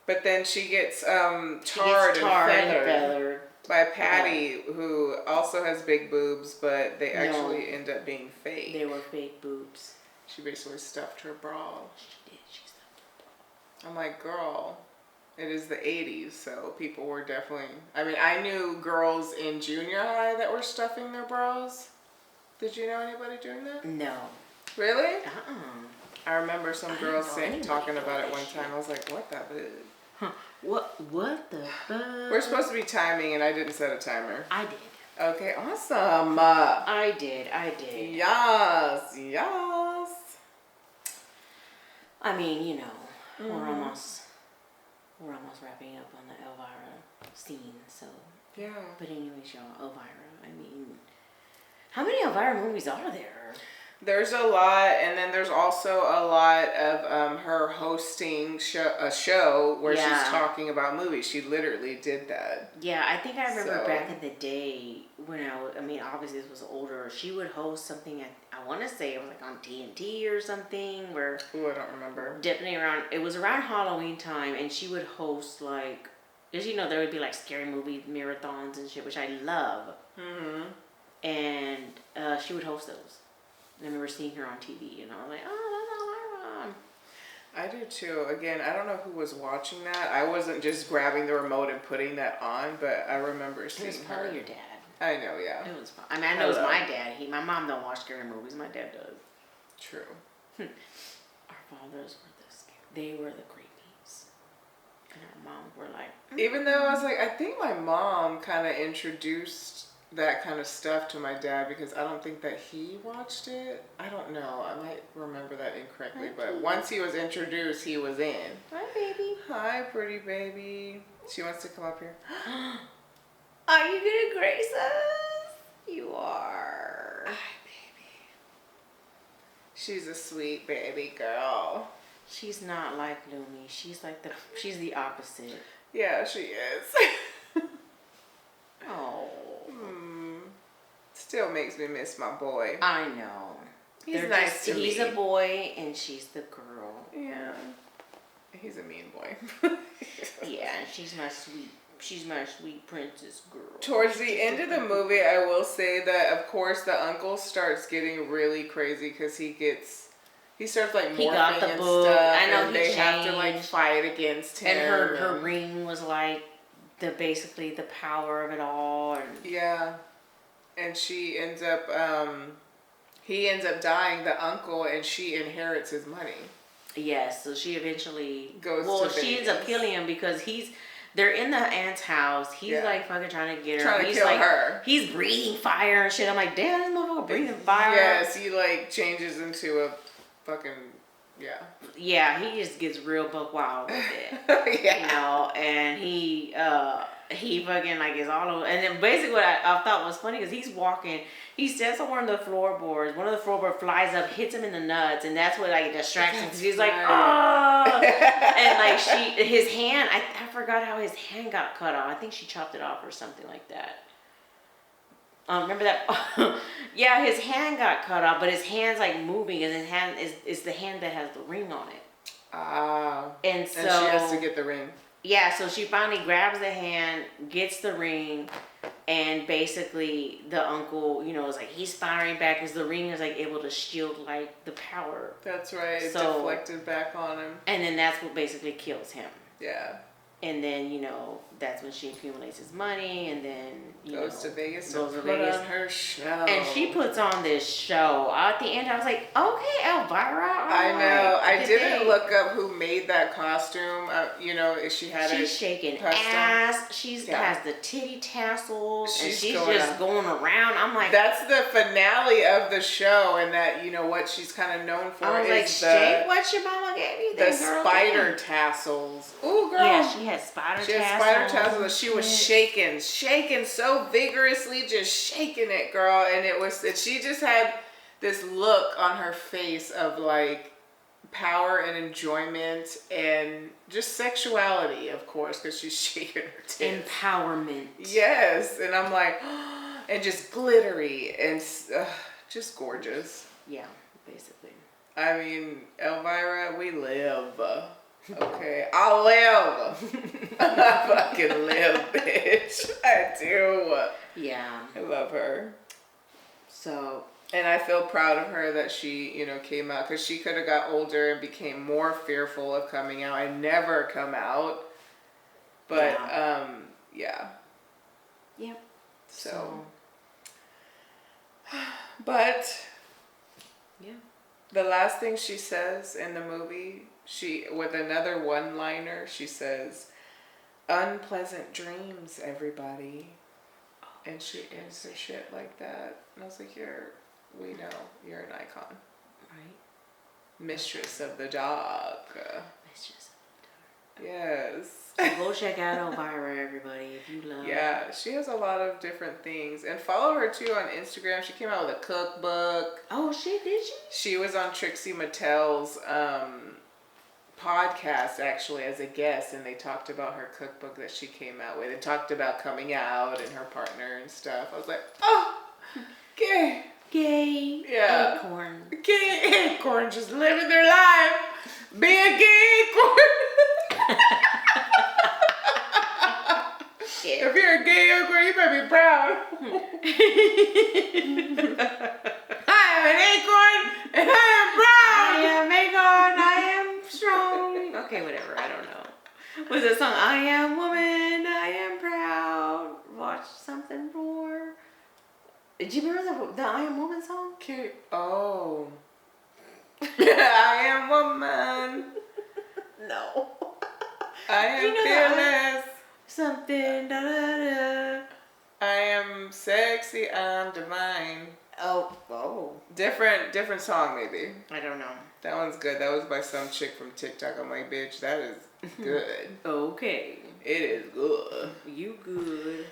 Speaker 2: But then she gets tarred and feathered by Patty, who also has big boobs, but they actually end up being fake.
Speaker 1: They were fake boobs.
Speaker 2: She basically stuffed her bra.
Speaker 1: She did. She stuffed her bra.
Speaker 2: I'm like, girl, it is the 80s, so people were definitely... I mean, I knew girls in junior high that were stuffing their bras. Did you know anybody doing that?
Speaker 1: No.
Speaker 2: Really?
Speaker 1: Uh-uh.
Speaker 2: I remember some girls
Speaker 1: anybody
Speaker 2: talking
Speaker 1: doing
Speaker 2: about it
Speaker 1: that
Speaker 2: one
Speaker 1: shit.
Speaker 2: time. I was like, what the fuck?
Speaker 1: Huh. What the fuck?
Speaker 2: We're supposed to be timing, and I didn't set a timer.
Speaker 1: I did.
Speaker 2: Okay, awesome.
Speaker 1: I did.
Speaker 2: Yes, yes.
Speaker 1: I mean, you know, we're almost wrapping up on the Elvira scene, so.
Speaker 2: Yeah.
Speaker 1: But anyways, y'all, Elvira. I mean, how many Elvira movies are there?
Speaker 2: There's a lot, and then there's also a lot of her hosting a show where she's talking about movies. She literally did that.
Speaker 1: Yeah, I think I remember
Speaker 2: So-
Speaker 1: back in the day when I mean, obviously this was older. She would host something at, I want to say it was like on TNT or something, where
Speaker 2: Ooh, I don't remember.
Speaker 1: definitely around, it was around Halloween time, and she would host like, because you know there would be like scary movie marathons and shit, which I love.
Speaker 2: Mm-hmm.
Speaker 1: And she would host those. And I remember seeing her on TV, and I was like, oh, that's Elvira.
Speaker 2: I do too. Again, I don't know who was watching that. I wasn't just grabbing the remote and putting that on, but I remember
Speaker 1: It
Speaker 2: seeing
Speaker 1: was
Speaker 2: her.
Speaker 1: probably your dad.
Speaker 2: I know, yeah.
Speaker 1: It was. I mean, I know it was
Speaker 2: Hello.
Speaker 1: my dad. My mom don't watch scary movies. My dad does.
Speaker 2: True.
Speaker 1: Our fathers were the scary. They were the creepies, and our moms were like.
Speaker 2: Even though I was like, I think my mom kind of introduced that kind of stuff to my dad because I don't think that he watched it. I don't know. I might remember that incorrectly, but once he was introduced, he was in.
Speaker 1: Hi, baby.
Speaker 2: Hi, pretty baby. She wants to come up here.
Speaker 1: Are you gonna grace us? You are.
Speaker 2: Hi, baby. She's a sweet baby girl.
Speaker 1: She's not like Lumi. She's the opposite.
Speaker 2: Yeah, she is.
Speaker 1: Oh.
Speaker 2: Still makes me miss my boy.
Speaker 1: I know.
Speaker 2: He's nice to me.
Speaker 1: He's a boy and she's the girl.
Speaker 2: Yeah. He's a mean boy.
Speaker 1: Yeah, and she's my sweet princess girl.
Speaker 2: Towards the end of the movie, I will say that, of course, the uncle starts getting really crazy because he starts like
Speaker 1: He got
Speaker 2: morphing
Speaker 1: the
Speaker 2: and
Speaker 1: book.
Speaker 2: stuff.
Speaker 1: I know
Speaker 2: and
Speaker 1: he
Speaker 2: they have to like
Speaker 1: changed.
Speaker 2: fight against him.
Speaker 1: And her ring was like basically the power of it all. And
Speaker 2: Yeah. And she ends up, he ends up dying, the uncle, and she inherits his money.
Speaker 1: yes, so she eventually
Speaker 2: Goes
Speaker 1: Well,
Speaker 2: to
Speaker 1: she ends up
Speaker 2: Vegas.
Speaker 1: killing him because they're in the aunt's house. He's
Speaker 2: Yeah.
Speaker 1: like fucking trying to get her.
Speaker 2: Trying to
Speaker 1: he's
Speaker 2: kill
Speaker 1: like,
Speaker 2: her.
Speaker 1: He's breathing fire and shit. I'm like, damn, this motherfucker breathing fire.
Speaker 2: Yes, he like changes into a fucking, yeah.
Speaker 1: Yeah, he just gets real buck wild with it.
Speaker 2: Yeah.
Speaker 1: You know, and he fucking like is all over. And then basically what I thought was funny because he's walking, he stands on one of the floorboards. One of the floorboards flies up, hits him in the nuts, and that's what like distracts him because he's like, oh, and like his hand, I forgot how his hand got cut off. I think she chopped it off or something like that. Remember that? Yeah, his hand got cut off, but his hand's like moving, and his hand is the hand that has the ring on it.
Speaker 2: Ah.
Speaker 1: And so
Speaker 2: And she has to get the ring.
Speaker 1: yeah, so she finally grabs the hand, gets the ring, and basically the uncle, you know, is like he's firing back because the ring is like able to shield like the power,
Speaker 2: That's right. It
Speaker 1: So-
Speaker 2: deflected back on him.
Speaker 1: and then that's what basically kills him.
Speaker 2: Yeah.
Speaker 1: And then you know that's when she accumulates his money, and then
Speaker 2: goes to Vegas
Speaker 1: goes
Speaker 2: to
Speaker 1: to
Speaker 2: put
Speaker 1: Vegas.
Speaker 2: on her show.
Speaker 1: And she puts on this show. At the end, I was like, okay, Elvira.
Speaker 2: I know. I didn't
Speaker 1: they?
Speaker 2: look up who made that costume. She had
Speaker 1: She's shaking
Speaker 2: custom.
Speaker 1: ass. She's has the titty tassels, and she's just going around. I'm like,
Speaker 2: that's the finale of the show, and that what she's kind of known for.
Speaker 1: I was like, shake what your mama gave you.
Speaker 2: The spider tassels. Ooh, girl.
Speaker 1: Yeah, she had spider tassels.
Speaker 2: She had spider tassels. She was shaking so vigorously, just shaking it, girl. And she just had this look on her face of like power and enjoyment and just sexuality, of course, because she's shaking her tits.
Speaker 1: Empowerment.
Speaker 2: Yes, and I'm like, and just glittery and just gorgeous.
Speaker 1: Yeah, basically.
Speaker 2: I mean, Elvira, we live. Okay, I'll live. I fucking live, bitch. I do.
Speaker 1: Yeah.
Speaker 2: I love her.
Speaker 1: So.
Speaker 2: And I feel proud of her that she, came out, because she could have got older and became more fearful of coming out and never come out. But, yeah.
Speaker 1: Yep.
Speaker 2: So. But.
Speaker 1: Yeah.
Speaker 2: The last thing she says in the movie, with another one-liner, she says, "Unpleasant dreams, everybody." And she ends her shit like that. And I was like, we know, you're an icon.
Speaker 1: Right.
Speaker 2: Mistress of the dark.
Speaker 1: Mistress of the dark.
Speaker 2: Yes.
Speaker 1: So go check out Elvira, everybody, if you love.
Speaker 2: Yeah, she has a lot of different things. And follow her too on Instagram. She came out with a cookbook.
Speaker 1: Oh, did she?
Speaker 2: She was on Trixie Mattel's podcast actually as a guest, and they talked about her cookbook that she came out with and talked about coming out and her partner and stuff. I was like, oh, gay.
Speaker 1: Gay.
Speaker 2: Yeah.
Speaker 1: Acorn.
Speaker 2: Gay acorn just living their life. Be a gay acorn. If you're a gay acorn, you better be proud. I am an acorn and I am proud.
Speaker 1: I am acorn, I am strong. Okay, whatever, I don't know. Was it song, I am woman, I am proud. Watch something more. Did you remember the I am woman song?
Speaker 2: Okay. Oh. I am woman.
Speaker 1: No.
Speaker 2: I am fearless.
Speaker 1: Something da da da.
Speaker 2: I am sexy. I'm divine.
Speaker 1: Oh.
Speaker 2: Different song maybe.
Speaker 1: I don't know.
Speaker 2: That one's good. That was by some chick from TikTok. I'm like, bitch, that is good.
Speaker 1: Okay.
Speaker 2: It is good.
Speaker 1: You good.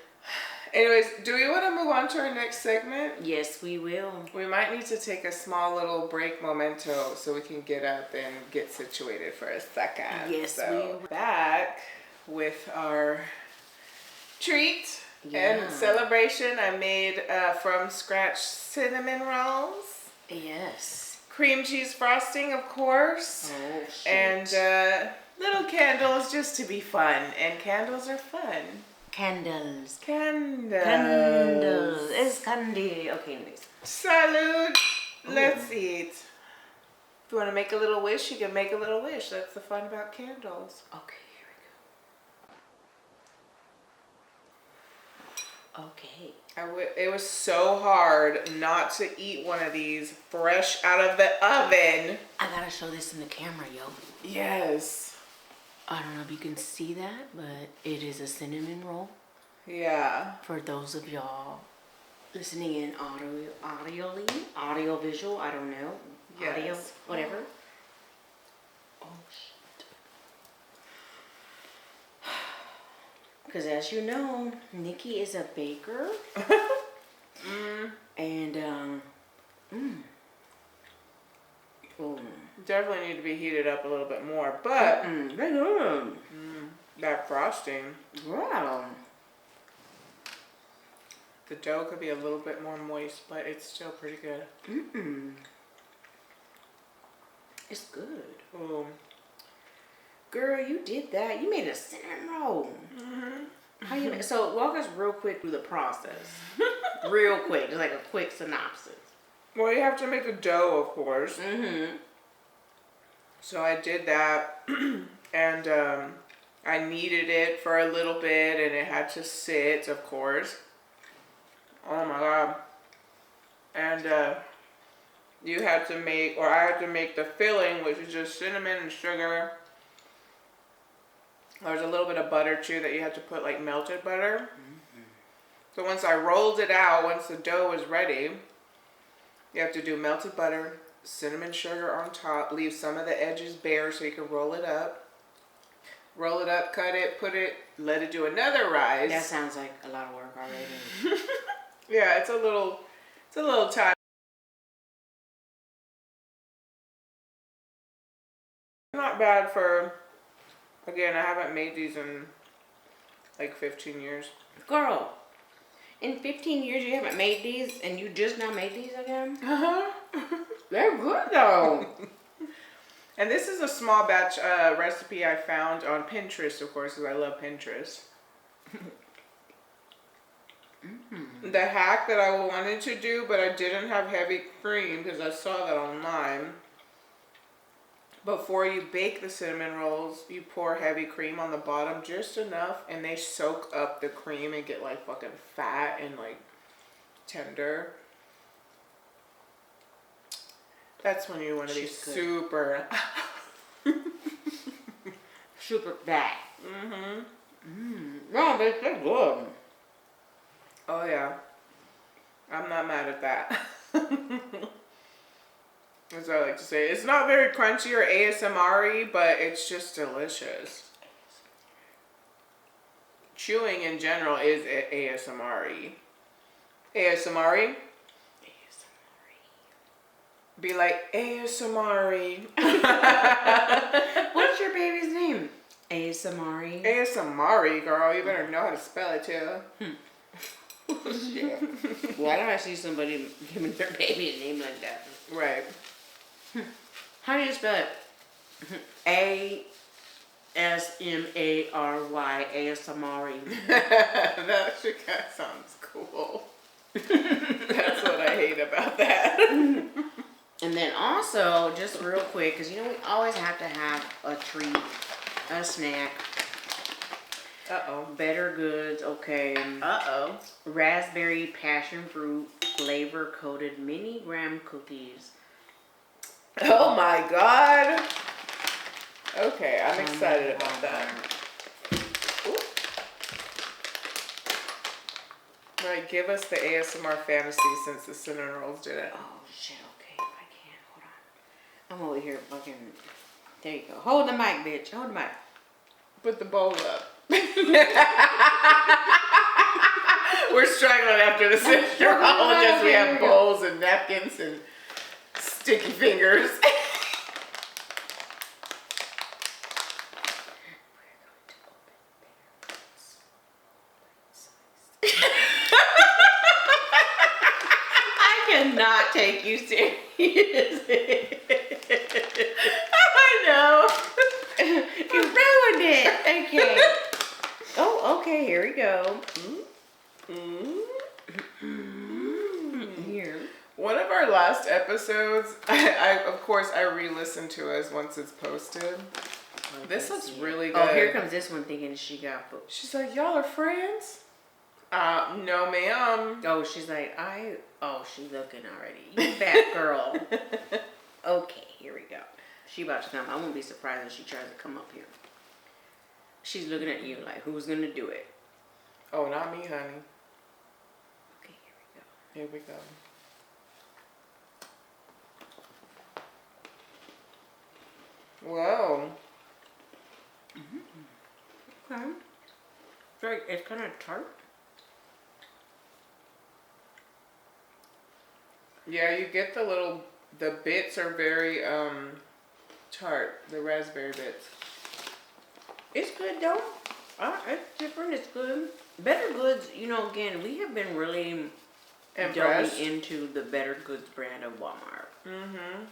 Speaker 2: Anyways, do we want to move on to our next segment?
Speaker 1: Yes, we will.
Speaker 2: We might need to take a small little break memento so we can get up and get situated for a second.
Speaker 1: Yes,
Speaker 2: so, back with our treat
Speaker 1: Yeah.
Speaker 2: and celebration. I made from scratch cinnamon rolls.
Speaker 1: Yes.
Speaker 2: Cream cheese frosting, of course.
Speaker 1: Oh, shit.
Speaker 2: And little candles just to be fun. And candles are fun.
Speaker 1: Candles.
Speaker 2: Candles.
Speaker 1: Candles. It's candy. Okay, anyways.
Speaker 2: Salud. Let's eat. If you want to make a little wish, you can make a little wish. That's the fun about candles.
Speaker 1: Okay, here we go. Okay.
Speaker 2: It was so hard not to eat one of these fresh out of the oven.
Speaker 1: I gotta show this in the camera, yo.
Speaker 2: Yes.
Speaker 1: I don't know if you can see that, but it is a cinnamon roll.
Speaker 2: Yeah.
Speaker 1: For those of y'all listening in audio visual, I don't know.
Speaker 2: Yes.
Speaker 1: Audio, whatever. Oh, shit. Because as you know, Nikki is a baker. And,
Speaker 2: Definitely need to be heated up a little bit more, but that frosting,
Speaker 1: wow.
Speaker 2: the dough could be a little bit more moist, but it's still pretty good.
Speaker 1: It's good.
Speaker 2: Ooh.
Speaker 1: Girl, you did that. You made a cinnamon roll. How you? So walk us real quick through the process. Real quick, just like a quick synopsis.
Speaker 2: Well, you have to make a dough, of course. So I did that, and I kneaded it for a little bit and it had to sit, of course. Oh my God. And you had to make, or I had to make the filling, which is just cinnamon and sugar. There's a little bit of butter too that you had to put, like melted butter. So once I rolled it out, once the dough was ready, you have to do melted butter, cinnamon sugar on top, leave some of the edges bare so you can roll it up. Roll it up, cut it, put it, let it do another rise.
Speaker 1: That sounds like a lot of work already.
Speaker 2: Yeah, it's a little time. Not bad for, again, I haven't made these in like 15 years.
Speaker 1: Girl, in 15 years you haven't made these and you just now made these again?
Speaker 2: Uh-huh.
Speaker 1: They're good though.
Speaker 2: And this is a small batch recipe I found on Pinterest, of course, because I love Pinterest. The hack that I wanted to do, but I didn't have heavy cream because I saw that online. Before you bake the cinnamon rolls, you pour heavy cream on the bottom, just enough, and they soak up the cream and get like fucking fat and like tender. That's when you want to be super
Speaker 1: Super fat. No, they're good.
Speaker 2: Oh yeah. I'm not mad at that. As I like to say, it's not very crunchy or ASMR-y, but it's just delicious. Chewing in general is ASMR-y. ASMR-y? Be like, ASMR-y.
Speaker 1: What's your baby's name? ASMR.
Speaker 2: ASMR-y, girl. You better know how to spell it too.
Speaker 1: Shit. Why don't I see somebody giving their baby a name like that?
Speaker 2: Right.
Speaker 1: How do you spell it? ASMARY, ASMR.
Speaker 2: That shit kind of sounds cool. That's what I hate about that.
Speaker 1: And then also, just real quick, because you know we always have to have a treat, a snack.
Speaker 2: Uh-oh.
Speaker 1: Better Goods, okay.
Speaker 2: Uh-oh.
Speaker 1: Raspberry passion fruit flavor coated mini graham cookies.
Speaker 2: Oh my God. Okay, I'm excited about that. Ooh. All right, give us the ASMR fantasy since the cinnamon rolls did it.
Speaker 1: Oh shit, okay, if I can, hold on. I'm over here fucking, there you go. Hold the mic, bitch, hold the mic.
Speaker 2: Put the bowl up. We're struggling after the cinnamon. We have bowls and napkins and sticky fingers.
Speaker 1: I cannot take you seriously.
Speaker 2: I know.
Speaker 1: You ruined it. Okay. Oh, okay, here we go. Here.
Speaker 2: One of our last episodes, I of course I re-listened to us once it's posted. This looks really good.
Speaker 1: Oh, here comes this one thinking she got booked.
Speaker 2: She's like, y'all are friends? No ma'am.
Speaker 1: Oh, she's like, she's looking already. You fat girl. Okay, here we go. She about to come. I won't be surprised if she tries to come up here. She's looking at you like, who's gonna do it?
Speaker 2: Oh, not me, honey.
Speaker 1: Okay, here we go.
Speaker 2: Here we go. Whoa.
Speaker 1: Okay. It's kind of tart.
Speaker 2: Yeah, you get the bits are very tart, the raspberry bits.
Speaker 1: It's good though. It's different. It's good. Better Goods, again, we have been really
Speaker 2: Impressed.
Speaker 1: delving into the Better Goods brand of Walmart.
Speaker 2: Mm-hmm.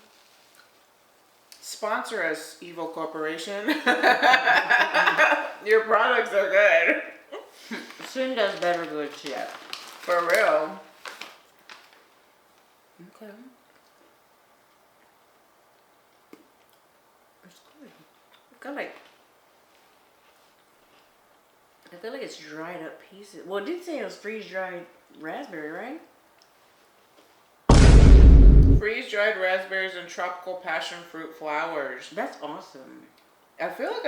Speaker 2: Sponsor us, Evil Corporation. Your products are good.
Speaker 1: Send us Better Goods yet.
Speaker 2: For real.
Speaker 1: Okay. It's good. It's got like feel like it's dried up pieces. Well, it did say it was freeze-dried raspberry, right?
Speaker 2: Freeze-dried raspberries and tropical passion fruit flowers.
Speaker 1: That's awesome.
Speaker 2: I feel like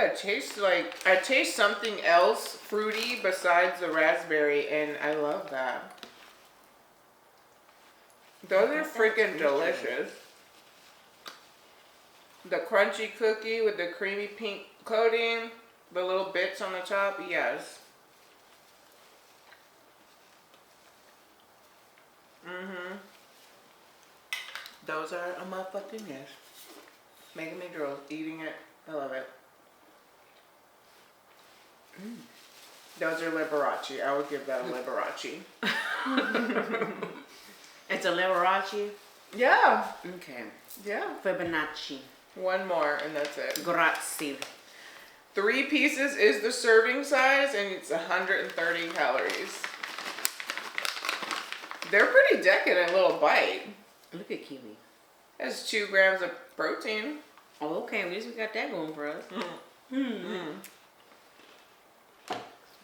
Speaker 2: I taste something else fruity besides the raspberry, and I love that. Those are freaking delicious. The crunchy cookie with the creamy pink coating, the little bits on the top, yes. Those are a motherfucking yes. Making me drool. Eating it. I love it. Those are Liberace. I would give that a Liberace.
Speaker 1: It's a Liberace?
Speaker 2: Yeah.
Speaker 1: Okay.
Speaker 2: Yeah.
Speaker 1: Fibonacci.
Speaker 2: One more and that's it.
Speaker 1: Grazie.
Speaker 2: 3 pieces is the serving size and it's 130 calories. They're pretty decadent little bite.
Speaker 1: Look at kiwi.
Speaker 2: That's 2 grams of protein.
Speaker 1: Oh, okay. At least we got that going for us.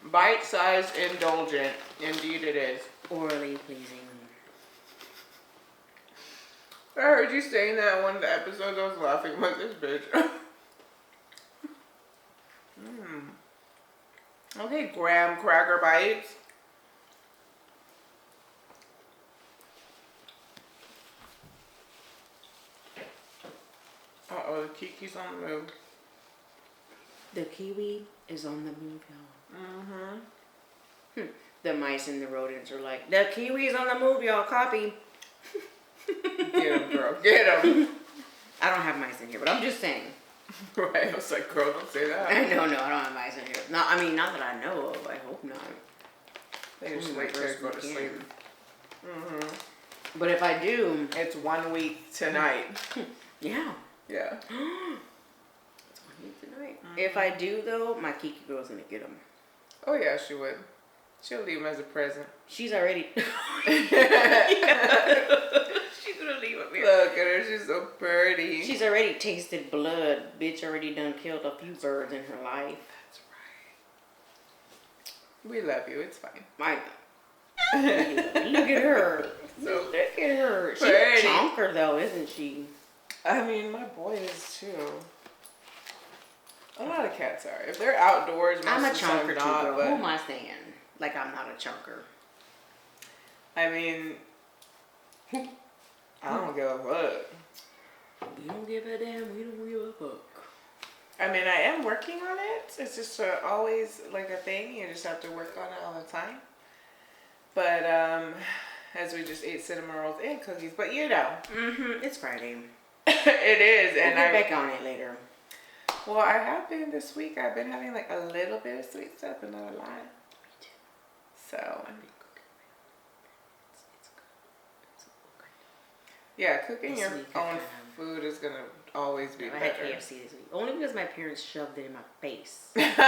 Speaker 2: Bite-sized, indulgent. Indeed it is.
Speaker 1: Orally pleasing.
Speaker 2: I heard you saying that in one of the episodes. I was laughing. I'm like, this bitch. Okay, graham cracker bites. Uh-oh, the Kiki's on the move.
Speaker 1: The kiwi is on the move, y'all. The mice and the rodents are like, the kiwi is on the move, y'all. Copy.
Speaker 2: Get him, girl. Get him.
Speaker 1: I don't have mice in here, but I'm just saying.
Speaker 2: Right, I was like, girl, don't say that.
Speaker 1: No, I don't have mice in here. No, I mean, not that I know of. I hope not.
Speaker 2: They just wait till they go to sleep.
Speaker 1: But if I do,
Speaker 2: It's 1 week tonight.
Speaker 1: yeah.
Speaker 2: Yeah.
Speaker 1: It's 1 week tonight. If I do, though, my Kiki girl's gonna get them.
Speaker 2: Oh, yeah, she would. She'll leave them as a present.
Speaker 1: She's already. She's gonna leave them here.
Speaker 2: Look at her, she's so pretty.
Speaker 1: She's already tasted blood. Bitch already done killed a few birds in her life.
Speaker 2: That's right. We love you, it's fine.
Speaker 1: My look at her.
Speaker 2: So
Speaker 1: Look at her. She's
Speaker 2: pretty.
Speaker 1: a chonker though, isn't she?
Speaker 2: I mean, my boy is too. A lot of cats are. If they're outdoors, most
Speaker 1: I'm a
Speaker 2: of the time
Speaker 1: chonker too,
Speaker 2: not,
Speaker 1: girl.
Speaker 2: but
Speaker 1: Who am I saying? Like I'm not a chonker.
Speaker 2: I mean, I don't give a fuck.
Speaker 1: We don't give a damn. We don't give a fuck.
Speaker 2: I mean, I am working on it. It's just always like a thing. You just have to work on it all the time. But as we just ate cinnamon rolls and cookies, but you know,
Speaker 1: It's Friday.
Speaker 2: it is, and
Speaker 1: We'll get back on it later.
Speaker 2: Well, I have been this week. I've been having like a little bit of sweet stuff, but not a lot.
Speaker 1: Me too.
Speaker 2: So
Speaker 1: I've been cooking. It's good. It's okay.
Speaker 2: yeah, cooking
Speaker 1: This
Speaker 2: your
Speaker 1: week I
Speaker 2: own
Speaker 1: kinda-
Speaker 2: food is gonna always be
Speaker 1: I had
Speaker 2: better.
Speaker 1: KFC this week. Only because my parents shoved it in my face.
Speaker 2: She's like,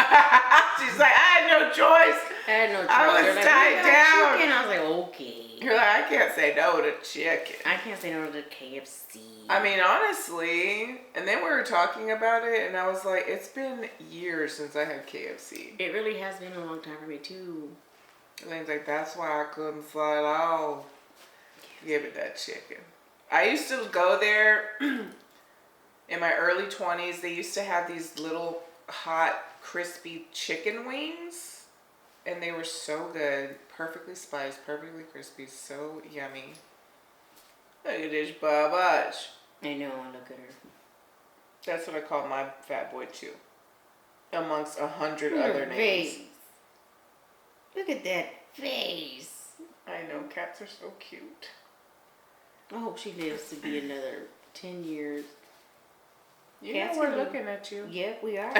Speaker 2: I had no choice.
Speaker 1: I had no choice.
Speaker 2: I was
Speaker 1: They're like,
Speaker 2: tied
Speaker 1: "We got
Speaker 2: down."
Speaker 1: chicken." I was like, okay.
Speaker 2: You're like, I can't say no to chicken.
Speaker 1: I can't say no to the KFC.
Speaker 2: I mean, honestly, and then we were talking about it, and I was like, it's been years since I had KFC.
Speaker 1: It really has been a long time for me too.
Speaker 2: Elaine's like, that's why I couldn't slide off. Give it that chicken. I used to go there in my early 20s. They used to have these little hot, crispy chicken wings, and they were so good. Perfectly spiced, perfectly crispy, so yummy. Look at this babage.
Speaker 1: I know, I look at her.
Speaker 2: That's what I call my fat boy too. Amongst 100
Speaker 1: Look at
Speaker 2: other
Speaker 1: her
Speaker 2: names.
Speaker 1: face. Look at that face.
Speaker 2: I know, cats are so cute.
Speaker 1: I hope she lives to be another 10 years.
Speaker 2: You
Speaker 1: Cats
Speaker 2: know we're
Speaker 1: can-
Speaker 2: looking at you.
Speaker 1: Yep, we are.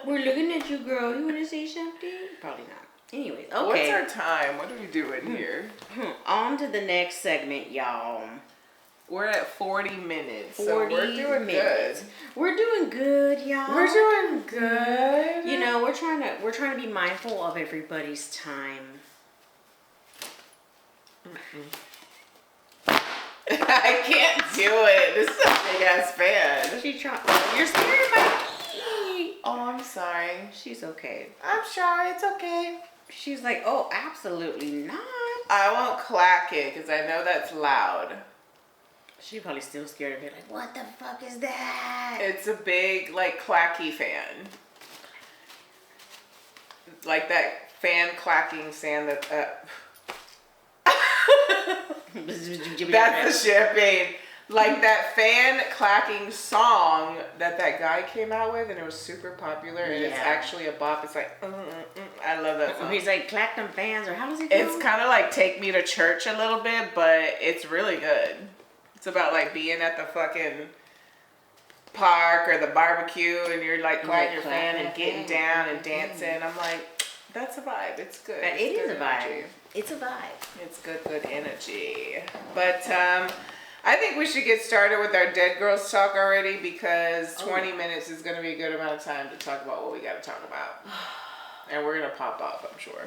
Speaker 1: We're looking at you, girl. You want to say something? Probably not. Anyways, okay.
Speaker 2: What's our time? What are we doing here?
Speaker 1: On to the next segment, y'all.
Speaker 2: We're at 40 minutes.
Speaker 1: 40
Speaker 2: so we're doing
Speaker 1: minutes.
Speaker 2: good.
Speaker 1: We're doing good, y'all.
Speaker 2: We're doing good.
Speaker 1: You know, we're trying to be mindful of everybody's time.
Speaker 2: I can't do it. This is a big ass fan.
Speaker 1: You're scaring my
Speaker 2: Oh, I'm sorry.
Speaker 1: She's okay.
Speaker 2: I'm sorry. It's okay.
Speaker 1: She's like, oh, absolutely not.
Speaker 2: I won't clack it because I know that's loud.
Speaker 1: She probably still scared of it. Like, what the fuck is that?
Speaker 2: It's a big, like, clacky fan. Like that fan clacking sound that... That's the champagne. Like that fan clacking song that guy came out with, and it was super popular, and it's actually a bop. It's like, I love that song.
Speaker 1: He's like, clack them fans, or how does he do?
Speaker 2: It's kind of like Take Me to Church a little bit, but it's really good. It's about like being at the fucking park or the barbecue, and you're like clacking your fan and getting down and dancing. I'm like, that's a vibe. It's good.
Speaker 1: It is a vibe.
Speaker 2: Energy.
Speaker 1: It's a vibe.
Speaker 2: It's good energy. But I think we should get started with our Dead Girls talk already, because 20 minutes is going to be a good amount of time to talk about what we got to talk about. And we're going to pop off, I'm sure.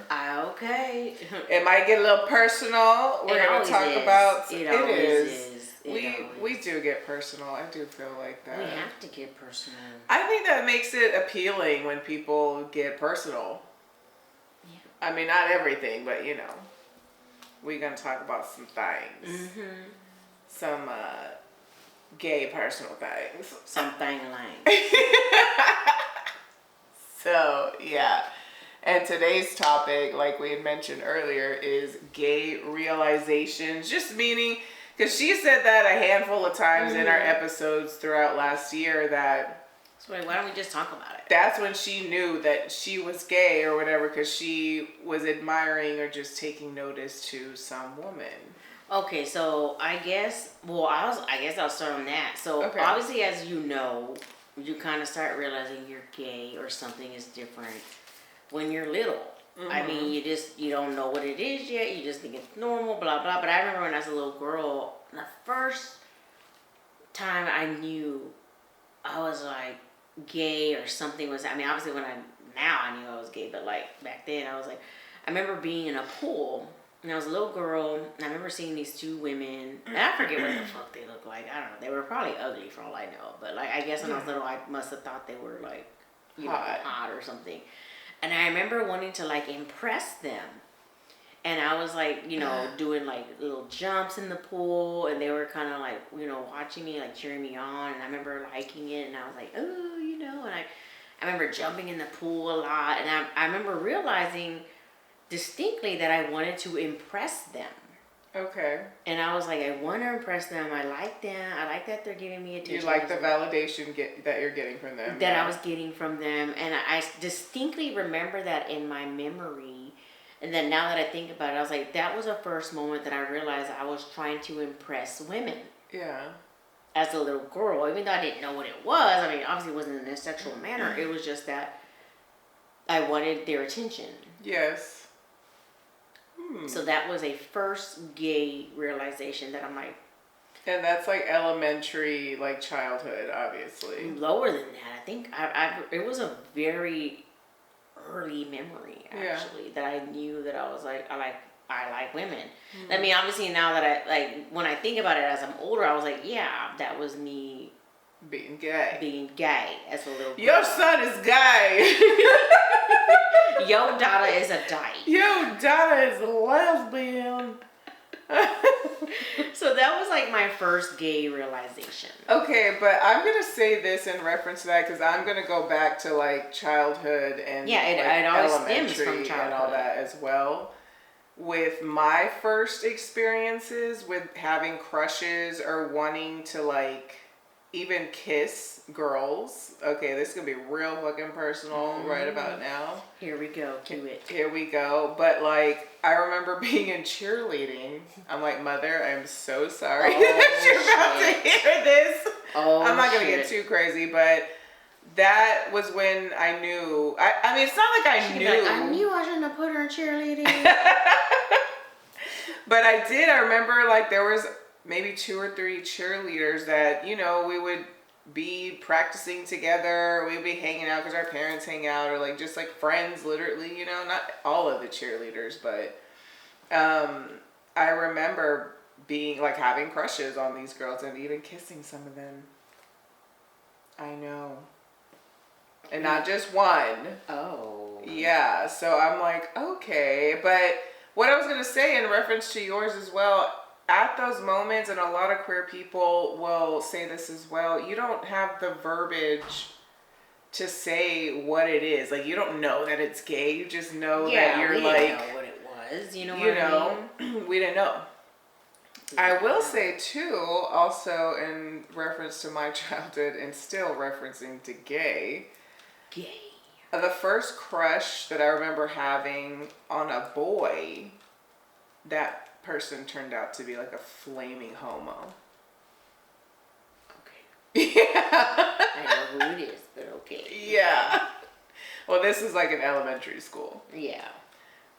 Speaker 1: Okay.
Speaker 2: It might get a little personal. We're going to talk about...
Speaker 1: It is.
Speaker 2: We do get personal. I do feel like that.
Speaker 1: We have to get personal.
Speaker 2: I think that makes it appealing when people get personal. Yeah. I mean, not everything, but you know. We're going to talk about some things. Mm-hmm. Some gay personal things.
Speaker 1: Something like.
Speaker 2: So, yeah. And today's topic, like we had mentioned earlier, is gay realizations. Just meaning, because she said that a handful of times in our episodes throughout last year, that...
Speaker 1: So why don't we just talk about it?
Speaker 2: That's when she knew that she was gay or whatever, because she was admiring or just taking notice to some woman.
Speaker 1: Okay, so I guess I'll start on that. So obviously, as you know, you kind of start realizing you're gay or something is different when you're little. Mm-hmm. I mean, you don't know what it is yet. You just think it's normal, blah, blah. But I remember when I was a little girl, the first time I knew I was like gay or something was, I mean, obviously now I knew I was gay, but like back then I was like, I remember being in a pool. And I was a little girl, and I remember seeing these two women, and I forget what the fuck they looked like. I don't know. They were probably ugly for all I know. But, like, I guess when I was little, I must have thought they were, like, hot or something. And I remember wanting to, like, impress them. And I was, like, doing, like, little jumps in the pool, and they were kind of, like, watching me, like, cheering me on. And I remember liking it, and I was like, oh, and I remember jumping in the pool a lot. And I remember realizing... distinctly that I wanted to impress them. Okay. And I was like, I want to impress them. I like them. I like that they're giving me attention.
Speaker 2: You like the validation that you're getting from them.
Speaker 1: That I was getting from them. And I distinctly remember that in my memory. And then now that I think about it, I was like, that was the first moment that I realized I was trying to impress women. Yeah. As a little girl, even though I didn't know what it was. I mean, obviously it wasn't in a sexual manner. It was just that I wanted their attention. Yes. So that was a first gay realization that I'm like...
Speaker 2: And that's like elementary, like childhood, obviously.
Speaker 1: Lower than that. I think it was a very early memory, actually, that I knew that I was like, I like women. Mm-hmm. I mean, obviously now that when I think about it as I'm older, I was like, yeah, that was me...
Speaker 2: Being gay
Speaker 1: as a little girl.
Speaker 2: Your son is gay.
Speaker 1: Yo daughter is a dyke.
Speaker 2: Yo daughter is a lesbian.
Speaker 1: So that was like my first gay realization.
Speaker 2: Okay, but I'm going to say this in reference to that because I'm going to go back to like childhood and
Speaker 1: it always stems from childhood
Speaker 2: and all that as well. With my first experiences with having crushes or wanting to like even kiss girls. Okay, this is gonna be real fucking personal right about now.
Speaker 1: Here we go. Cue it.
Speaker 2: Here we go. But like, I remember being in cheerleading. I'm like, Mother, I'm so sorry that you're about to hear this. I'm not gonna get too crazy, but that was when I knew. I mean, it's not like I knew.
Speaker 1: Like, I knew I shouldn't have put her in cheerleading.
Speaker 2: But I did. I remember like there was maybe 2 or 3 cheerleaders that, we would be practicing together. We'd be hanging out because our parents hang out, or like just like friends, literally, not all of the cheerleaders, but I remember being like having crushes on these girls and even kissing some of them. I know. and not just one.
Speaker 1: Oh.
Speaker 2: Yeah, so I'm like, okay. But what I was going to say in reference to yours as well, at those moments, and a lot of queer people will say this as well, you don't have the verbiage to say what it is. Like, you don't know that it's gay. You just know that you're
Speaker 1: we
Speaker 2: like,
Speaker 1: didn't know what it was. You know what I mean?
Speaker 2: we didn't know. I will say too, also in reference to my childhood and still referencing to gay, the first crush that I remember having on a boy, that person turned out to be like a flaming homo.
Speaker 1: Okay.
Speaker 2: Yeah.
Speaker 1: I know who it is, but okay.
Speaker 2: Yeah. Well, this is like in elementary school.
Speaker 1: Yeah.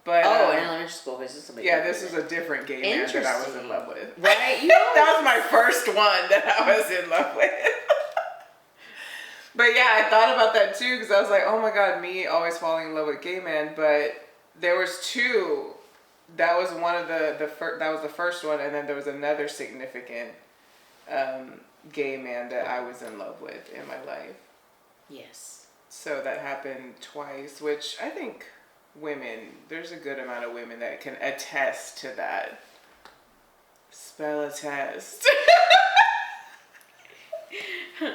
Speaker 2: But,
Speaker 1: in elementary school, this is somebody.
Speaker 2: yeah, this was a different gay man that I was in love with.
Speaker 1: Right?
Speaker 2: That was my first one that I was in love with. But yeah, I thought about that too, because I was like, oh my god, me always falling in love with gay men. But there was two. That was one of that was the first one, and then there was another significant gay man that I was in love with in my life.
Speaker 1: Yes.
Speaker 2: So that happened twice, which I think there's a good amount of women that can attest to that. Spell attest.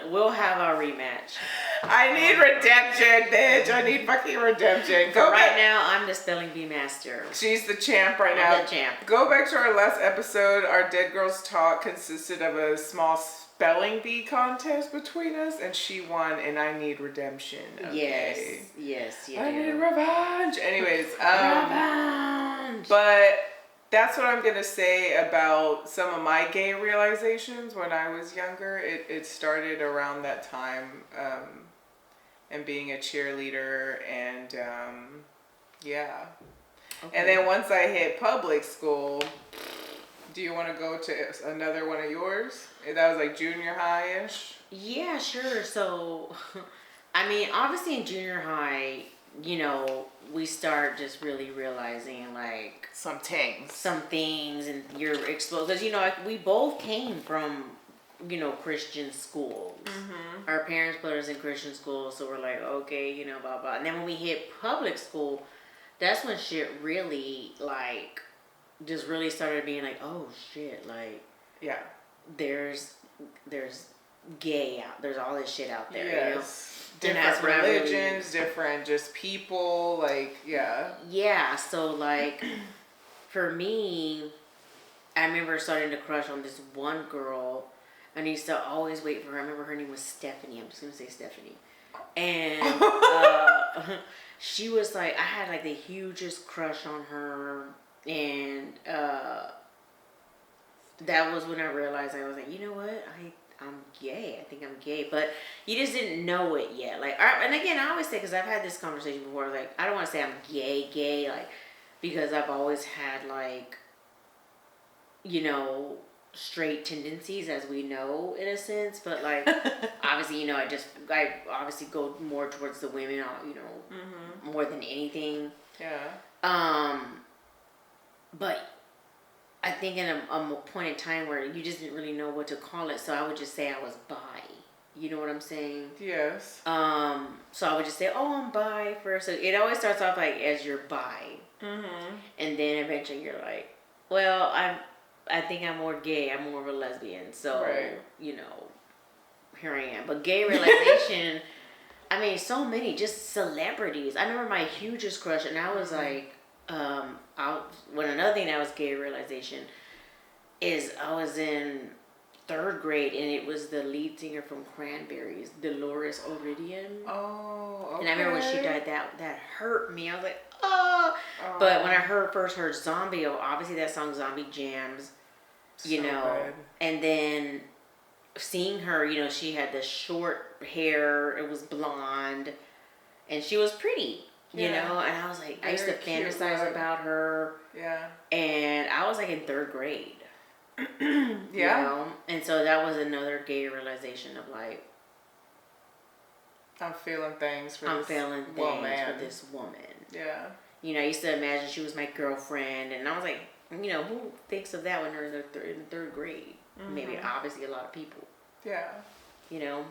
Speaker 1: We'll have our rematch.
Speaker 2: I need redemption, bitch. I need fucking redemption. Go
Speaker 1: Right
Speaker 2: back.
Speaker 1: now, I'm the spelling bee master.
Speaker 2: She's the champ right
Speaker 1: I'm
Speaker 2: now.
Speaker 1: the champ.
Speaker 2: Go back to our last episode. Our Dead Girls Talk consisted of a small spelling bee contest between us, and she won, and I need redemption. Okay?
Speaker 1: Yes, you
Speaker 2: I
Speaker 1: do.
Speaker 2: need revenge. Anyways,
Speaker 1: Revenge.
Speaker 2: but that's what I'm gonna say about some of my gay realizations when I was younger. It started around that time, and being a cheerleader, and yeah. Okay. And then once I hit public school, do you want to go to another one of yours? That was like junior high-ish?
Speaker 1: Yeah, sure. So, I mean, obviously in junior high, you know, we start just really realizing like
Speaker 2: some things,
Speaker 1: and you're exposed, because you know, like, we both came from, you know, Christian schools. Mm-hmm. Our parents put us in Christian schools, so we're like, okay, you know, blah blah. And then when we hit public school, that's when shit really like just really started being like, oh shit, like, yeah, there's gay out, there's all this shit out there. Yes. You know?
Speaker 2: Different religions, different just people, like, yeah.
Speaker 1: Yeah, so like for me, I remember starting to crush on this one girl, and I used to always wait for her. I remember her name was Stephanie. I'm just gonna say Stephanie. And she was like, I had like the hugest crush on her, and that was when I realized, I was like, you know what, I'm gay. I think I'm gay, but you just didn't know it yet. Like, and again, I always say, because I've had this conversation before, like, I don't want to say I'm gay, like, because I've always had, like, you know, straight tendencies, as we know, in a sense, but, like, obviously, you know, I obviously go more towards the women, you know, mm-hmm. more than anything. Yeah. But I think in a point in time where you just didn't really know what to call it, so I would just say I was bi. You know what I'm saying? Yes. So I would just say, oh, I'm bi first. So it always starts off like as you're bi. Mm-hmm. And then eventually you're like, well, I think I'm more gay. I'm more of a lesbian. So, right. You know, here I am. But gay realization, I mean, so many, just celebrities. I remember my hugest crush, and I was like, another thing that was gay realization is I was in 3rd grade, and it was the lead singer from Cranberries, Dolores O'Riordan. Oh, okay. And I remember when she died, that hurt me. I was like, oh. But when I first heard Zombie, obviously that song Zombie jams, you know. Good. And then seeing her, you know, she had the short hair, it was blonde, and she was pretty. You know, and I was like, I used to fantasize about her. Yeah. And I was like in 3rd grade. Yeah. You know? And so that was another gay realization of like,
Speaker 2: I'm feeling things for
Speaker 1: this woman. Yeah. You know, I used to imagine she was my girlfriend, and I was like, you know, who thinks of that when they're in the 3rd grade? Mm-hmm. Maybe, obviously, a lot of people. Yeah. You know?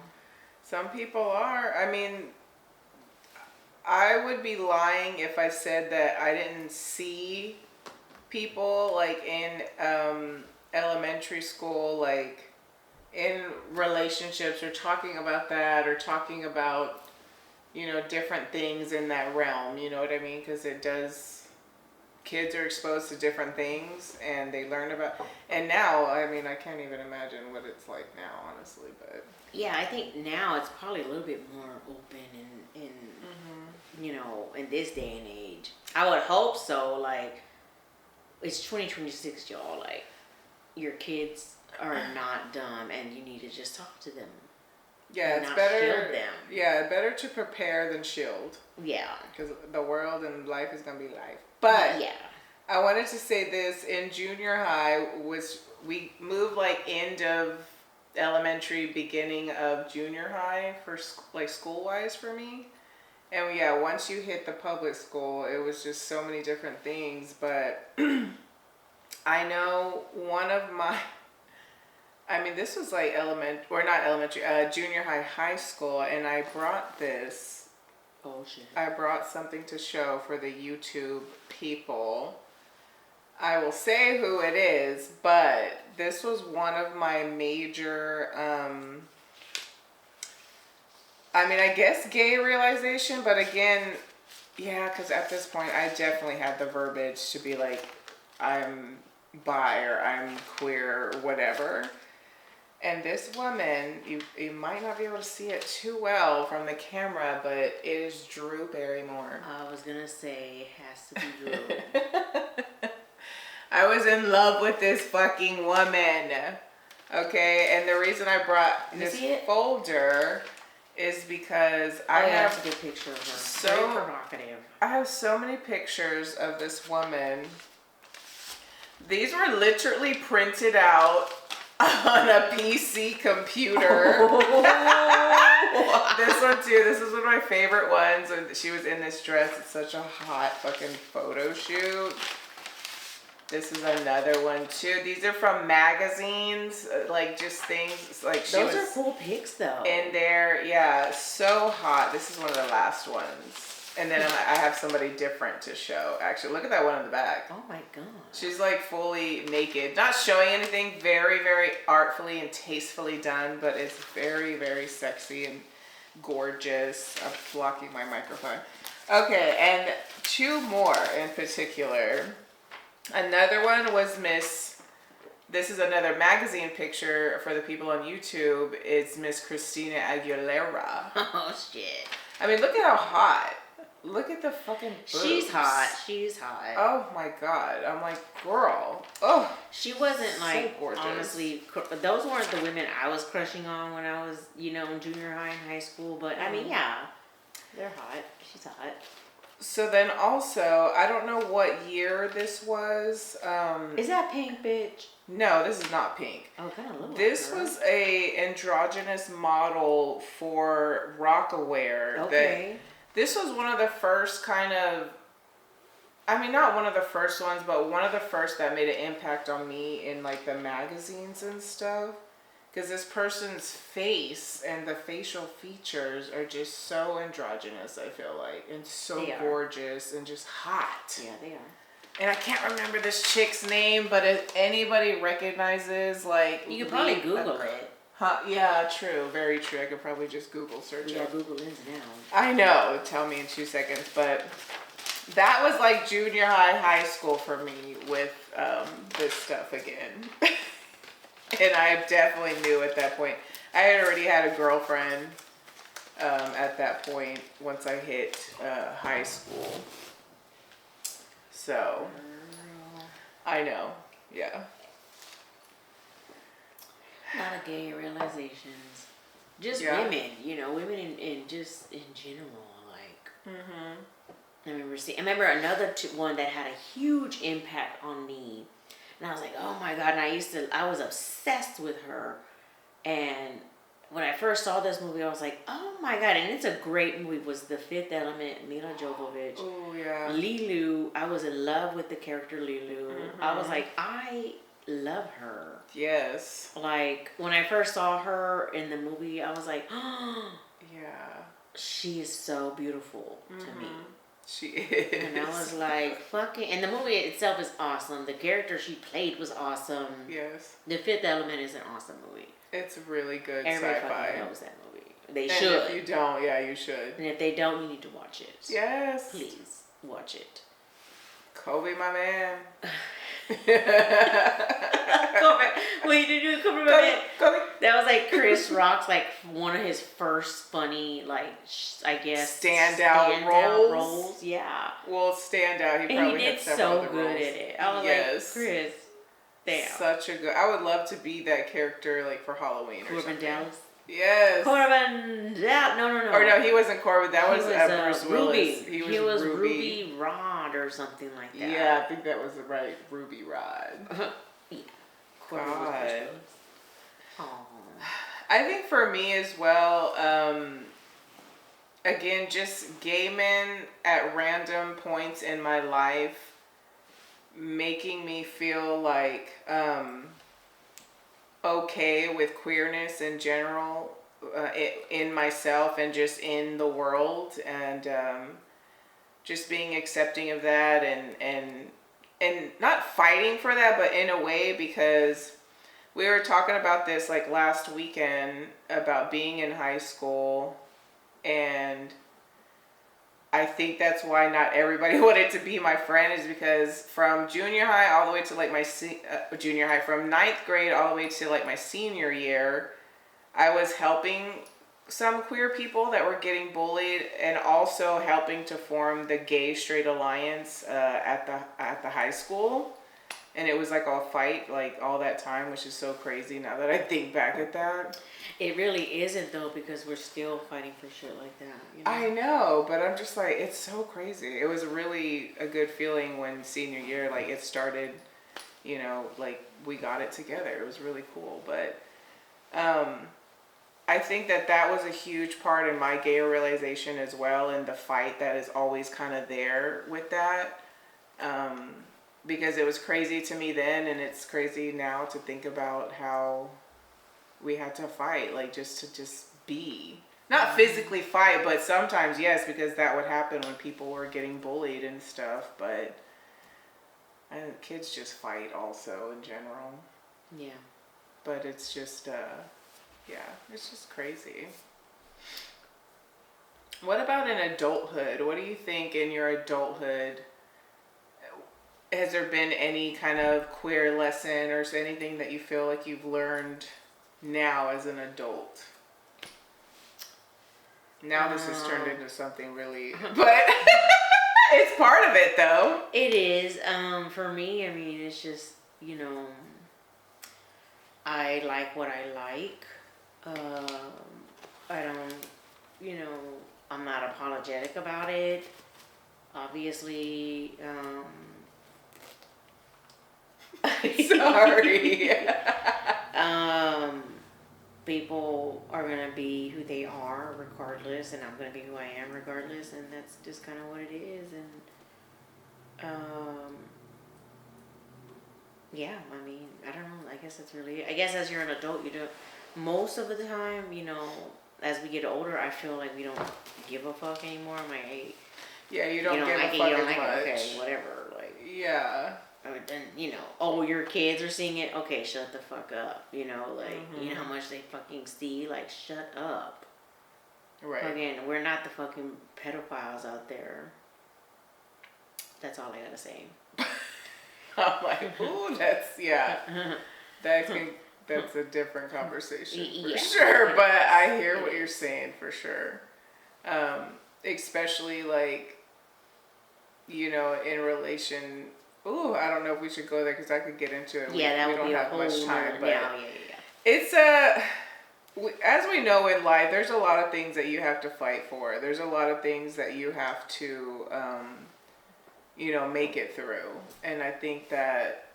Speaker 2: Some people are. I mean, I would be lying if I said that I didn't see people like in elementary school, like in relationships, or talking about that, or talking about, you know, different things in that realm. You know what I mean? Because it does. Kids are exposed to different things, and they learn about. And now, I mean, I can't even imagine what it's like now, honestly. But
Speaker 1: Yeah, I think now it's probably a little bit more open in you know, in this day and age. I would hope so. Like, it's 2026, y'all. Like, your kids are not dumb, and you need to just talk to them.
Speaker 2: yeah,
Speaker 1: And
Speaker 2: it's
Speaker 1: not
Speaker 2: better.
Speaker 1: shield them.
Speaker 2: Yeah, better to prepare than shield,
Speaker 1: Yeah.
Speaker 2: because the world and life is gonna be life. But
Speaker 1: Yeah.
Speaker 2: I wanted to say this: in junior high, was we moved like end of elementary, beginning of junior high for like school wise for me. And yeah, once you hit the public school, it was just so many different things. But I know one of my, I mean, this was like junior high, high school, and I brought this.
Speaker 1: Oh shit.
Speaker 2: I brought something to show for the YouTube people. I will say who it is, but this was one of my major, I mean, I guess gay realization, but again, yeah, because at this point, I definitely had the verbiage to be like, I'm bi or I'm queer or whatever. And this woman, you might not be able to see it too well from the camera, but it is Drew Barrymore.
Speaker 1: I was gonna say, has to be Drew.
Speaker 2: I was in love with this fucking woman. Okay, and the reason I brought this folder is because I have
Speaker 1: a good picture of her.
Speaker 2: So
Speaker 1: very provocative.
Speaker 2: I have so many pictures of this woman. These were literally printed out on a PC computer. This one too. This is one of my favorite ones. And she was in this dress. It's such a hot fucking photo shoot. This is another one too. These are from magazines, like just things like she
Speaker 1: Those
Speaker 2: was
Speaker 1: are cool pics though.
Speaker 2: in there. Yeah, so hot. This is one of the last ones. And then I have somebody different to show. Actually, look at that one in the back.
Speaker 1: Oh my god.
Speaker 2: She's like fully naked, not showing anything. Very, very artfully and tastefully done, but it's very, very sexy and gorgeous. I'm blocking my microphone. Okay, and two more in particular. Another one was Miss. This is another magazine picture for the people on YouTube. It's Miss Christina Aguilera.
Speaker 1: Oh shit.
Speaker 2: I mean, look at how hot. Look at the fucking boobs.
Speaker 1: She's hot. She's hot.
Speaker 2: Oh my god. I'm like, girl. Oh.
Speaker 1: She wasn't
Speaker 2: so
Speaker 1: like,
Speaker 2: gorgeous.
Speaker 1: honestly, those weren't the women I was crushing on when I was, you know, in junior high and high school. But I mean, yeah, they're hot. She's hot.
Speaker 2: So then also, I don't know what year this was.
Speaker 1: Is that Pink, bitch?
Speaker 2: No, this is not Pink.
Speaker 1: Oh, kind of look
Speaker 2: This
Speaker 1: like her.
Speaker 2: was a androgynous model for Rockaware.
Speaker 1: Okay.
Speaker 2: This was one of the first kind of, I mean, not one of the first ones, but one of the first that made an impact on me in like the magazines and stuff. Because this person's face and the facial features are just so androgynous, I feel like. And so gorgeous and just hot.
Speaker 1: Yeah, they are.
Speaker 2: And I can't remember this chick's name, but if anybody recognizes, like...
Speaker 1: You could probably Google it.
Speaker 2: Huh? Yeah, true. Very true. I could probably just Google search it.
Speaker 1: Yeah, Google is now.
Speaker 2: I know. Tell me in 2 seconds. But that was like junior high school for me with this stuff again. And I definitely knew at that point. I had already had a girlfriend at that point once I hit high school. So, I know. Yeah.
Speaker 1: A lot of gay realizations. Just women, you know, women in just in general, like. I remember another one that had a huge impact on me, and I was like, oh my god! And I was obsessed with her, and when I first saw this movie, I was like, oh my god! And it's a great movie. Was The Fifth Element, Mila Jovovich.
Speaker 2: Oh yeah.
Speaker 1: Lilu, I was in love with the character Lilu. I was like, I love her.
Speaker 2: Yes.
Speaker 1: Like when I first saw her in the movie, I was like, oh.
Speaker 2: Yeah.
Speaker 1: she is so beautiful to me.
Speaker 2: She is.
Speaker 1: And I was like, fucking, and the movie itself is awesome. The character she played was awesome.
Speaker 2: Yes.
Speaker 1: The Fifth Element is an awesome movie.
Speaker 2: It's really good
Speaker 1: Everybody
Speaker 2: sci-fi.
Speaker 1: fucking knows that movie. They
Speaker 2: And
Speaker 1: should.
Speaker 2: if you don't, yeah, you should.
Speaker 1: And if they don't, you need to watch it.
Speaker 2: Yes.
Speaker 1: Please watch it.
Speaker 2: Kobe, my man.
Speaker 1: Wait, did you come
Speaker 2: Kobe.
Speaker 1: That was like Chris Rock's like one of his first funny I guess
Speaker 2: standout roles.
Speaker 1: Yeah.
Speaker 2: Well, standout. He
Speaker 1: And
Speaker 2: probably
Speaker 1: he
Speaker 2: had
Speaker 1: did
Speaker 2: several
Speaker 1: so
Speaker 2: other
Speaker 1: good
Speaker 2: roles.
Speaker 1: at it. I was like, Chris, damn.
Speaker 2: Such a good. I would love to be that character like for Halloween or
Speaker 1: Corbin
Speaker 2: something.
Speaker 1: Dallas.
Speaker 2: Yes.
Speaker 1: Corbin Dallas. No.
Speaker 2: Or no, he wasn't Corbin. That
Speaker 1: He
Speaker 2: was,
Speaker 1: was
Speaker 2: Bruce
Speaker 1: Ruby.
Speaker 2: Willis.
Speaker 1: He was Ruby Rod or something like that.
Speaker 2: Yeah, I think that was the right Ruby Rod.
Speaker 1: Yeah. Corbin was Bruce Willis. Aww.
Speaker 2: I think for me as well, again, just gay men at random points in my life making me feel like okay with queerness in general, in myself and just in the world, and just being accepting of that, and not fighting for that, but in a way, because we were talking about this like last weekend about being in high school, and I think that's why not everybody wanted to be my friend, is because from junior high all the way to like my junior high, from 9th grade all the way to like my senior year, I was helping some queer people that were getting bullied, and also helping to form the Gay Straight Alliance at the high school. And it was like a fight like all that time, which is so crazy now that I think back at that.
Speaker 1: It really isn't though, because we're still fighting for shit like that. You know?
Speaker 2: I know, but I'm just like, it's so crazy. It was really a good feeling when senior year, like it started, you know, like we got it together. It was really cool. But I think that was a huge part in my gay realization as well, and the fight that is always kind of there with that. Because it was crazy to me then, and it's crazy now to think about how we had to fight, like just to be. Not physically fight, but sometimes, yes, because that would happen when people were getting bullied and stuff, but kids just fight also in general.
Speaker 1: Yeah.
Speaker 2: But it's just, yeah, it's just crazy. What about in adulthood? What do you think in your adulthood? Has there been any kind of queer lesson or anything that you feel like you've learned now as an adult? Now this has turned into something really, but it's part of it though.
Speaker 1: It is. For me, I mean, it's just, you know, I like what I like. I don't, you know, I'm not apologetic about it. Obviously,
Speaker 2: Sorry.
Speaker 1: People are gonna be who they are regardless, and I'm gonna be who I am regardless, and that's just kind of what it is. And yeah, I mean, I don't know. I guess that's really. I guess as you're an adult, you do most of the time. You know, as we get older, I feel like we don't give a fuck anymore. I'm like,
Speaker 2: Yeah, you don't give
Speaker 1: like
Speaker 2: a
Speaker 1: it,
Speaker 2: fuck
Speaker 1: you don't
Speaker 2: as
Speaker 1: like
Speaker 2: much.
Speaker 1: it, okay, whatever. Like,
Speaker 2: Yeah.
Speaker 1: then, you know, oh, your kids are seeing it, okay, shut the fuck up. You know, like, you know how much they fucking see, like, shut up.
Speaker 2: Right.
Speaker 1: Again, we're not the fucking pedophiles out there. That's all I gotta say.
Speaker 2: I'm like, ooh, that's, yeah. That's a different conversation for
Speaker 1: Yeah.
Speaker 2: sure, but I hear what you're saying for sure. Especially like, you know, in relation. Ooh, I don't know if we should go there because I could get into it.
Speaker 1: Yeah, that
Speaker 2: we
Speaker 1: would
Speaker 2: don't
Speaker 1: be a
Speaker 2: have
Speaker 1: whole
Speaker 2: much time,
Speaker 1: nother-
Speaker 2: but
Speaker 1: yeah.
Speaker 2: it's as we know in life, there's a lot of things that you have to fight for. There's a lot of things that you have to, you know, make it through. And I think that,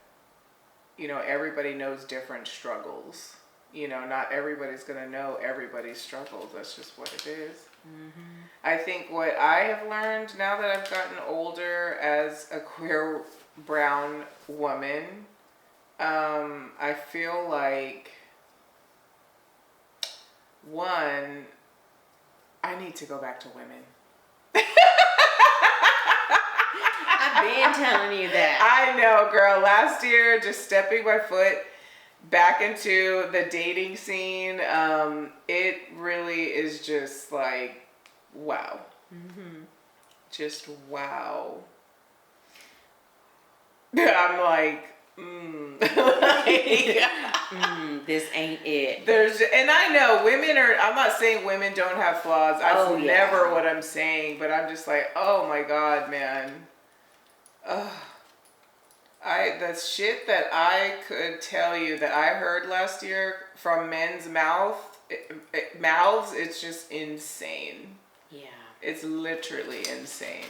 Speaker 2: you know, everybody knows different struggles. You know, not everybody's going to know everybody's struggles. That's just what it is. Mm-hmm. I think what I have learned now that I've gotten older as a queer brown woman, I feel like, one, I I need to go back to women.
Speaker 1: I've been telling you that.
Speaker 2: I know, girl. Last year, just stepping my foot back into the dating scene, it really is just like, wow. Just wow. I'm like,
Speaker 1: This ain't it.
Speaker 2: And I know women are, I'm not saying women don't have flaws. That's never what I'm saying, but I'm just like, oh my God, man. The shit that I could tell you that I heard last year from men's mouths, it's just insane.
Speaker 1: Yeah.
Speaker 2: It's literally insane.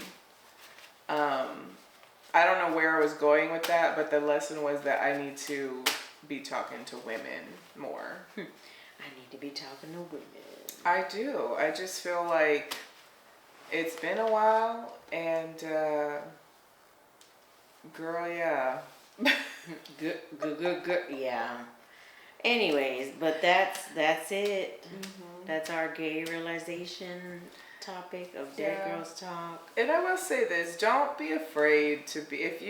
Speaker 2: I don't know where I was going with that, but the lesson was that I need to be talking to women more.
Speaker 1: I need to be talking to women.
Speaker 2: I do. I just feel like it's been a while, and girl, yeah.
Speaker 1: Good. Yeah. Anyways, but that's it. That's our gay realization topic of Dead Girls Talk.
Speaker 2: And I will say this, don't be afraid to be, if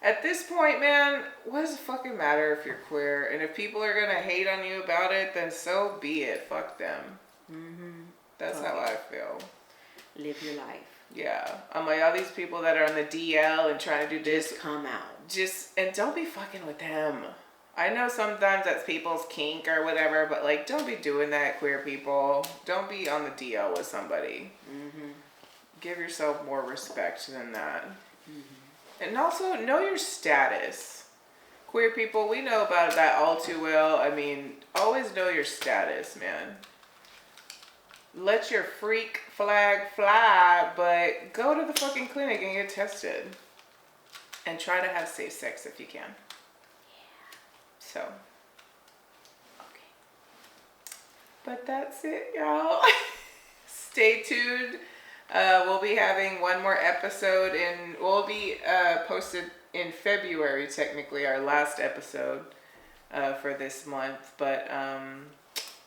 Speaker 2: at this point, man, what does it fucking matter if you're queer? And if people are gonna hate on you about it, then so be it. Fuck them. That's how I feel.
Speaker 1: Live your life.
Speaker 2: Yeah. I'm like, all these people that are on the DL and trying to do this.
Speaker 1: Just come out.
Speaker 2: And don't be fucking with them. I know sometimes that's people's kink or whatever, but like, don't be doing that, queer people. Don't be on the DL with somebody. Give yourself more respect than that. And also, know your status. Queer people, we know about that all too well. I mean, always know your status, man. Let your freak flag fly, but go to the fucking clinic and get tested. And try to have safe sex if you can. So, okay. But that's it, y'all. Stay tuned. We'll be having one more episode we'll be posted in February, technically, our last episode for this month. But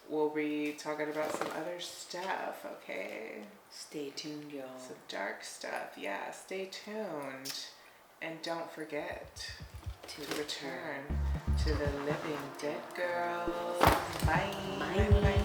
Speaker 2: we'll be talking about some other stuff, okay?
Speaker 1: Stay tuned, y'all.
Speaker 2: Some dark stuff, yeah. Stay tuned. And don't forget to return to the living dead girls. Bye.
Speaker 1: Bye.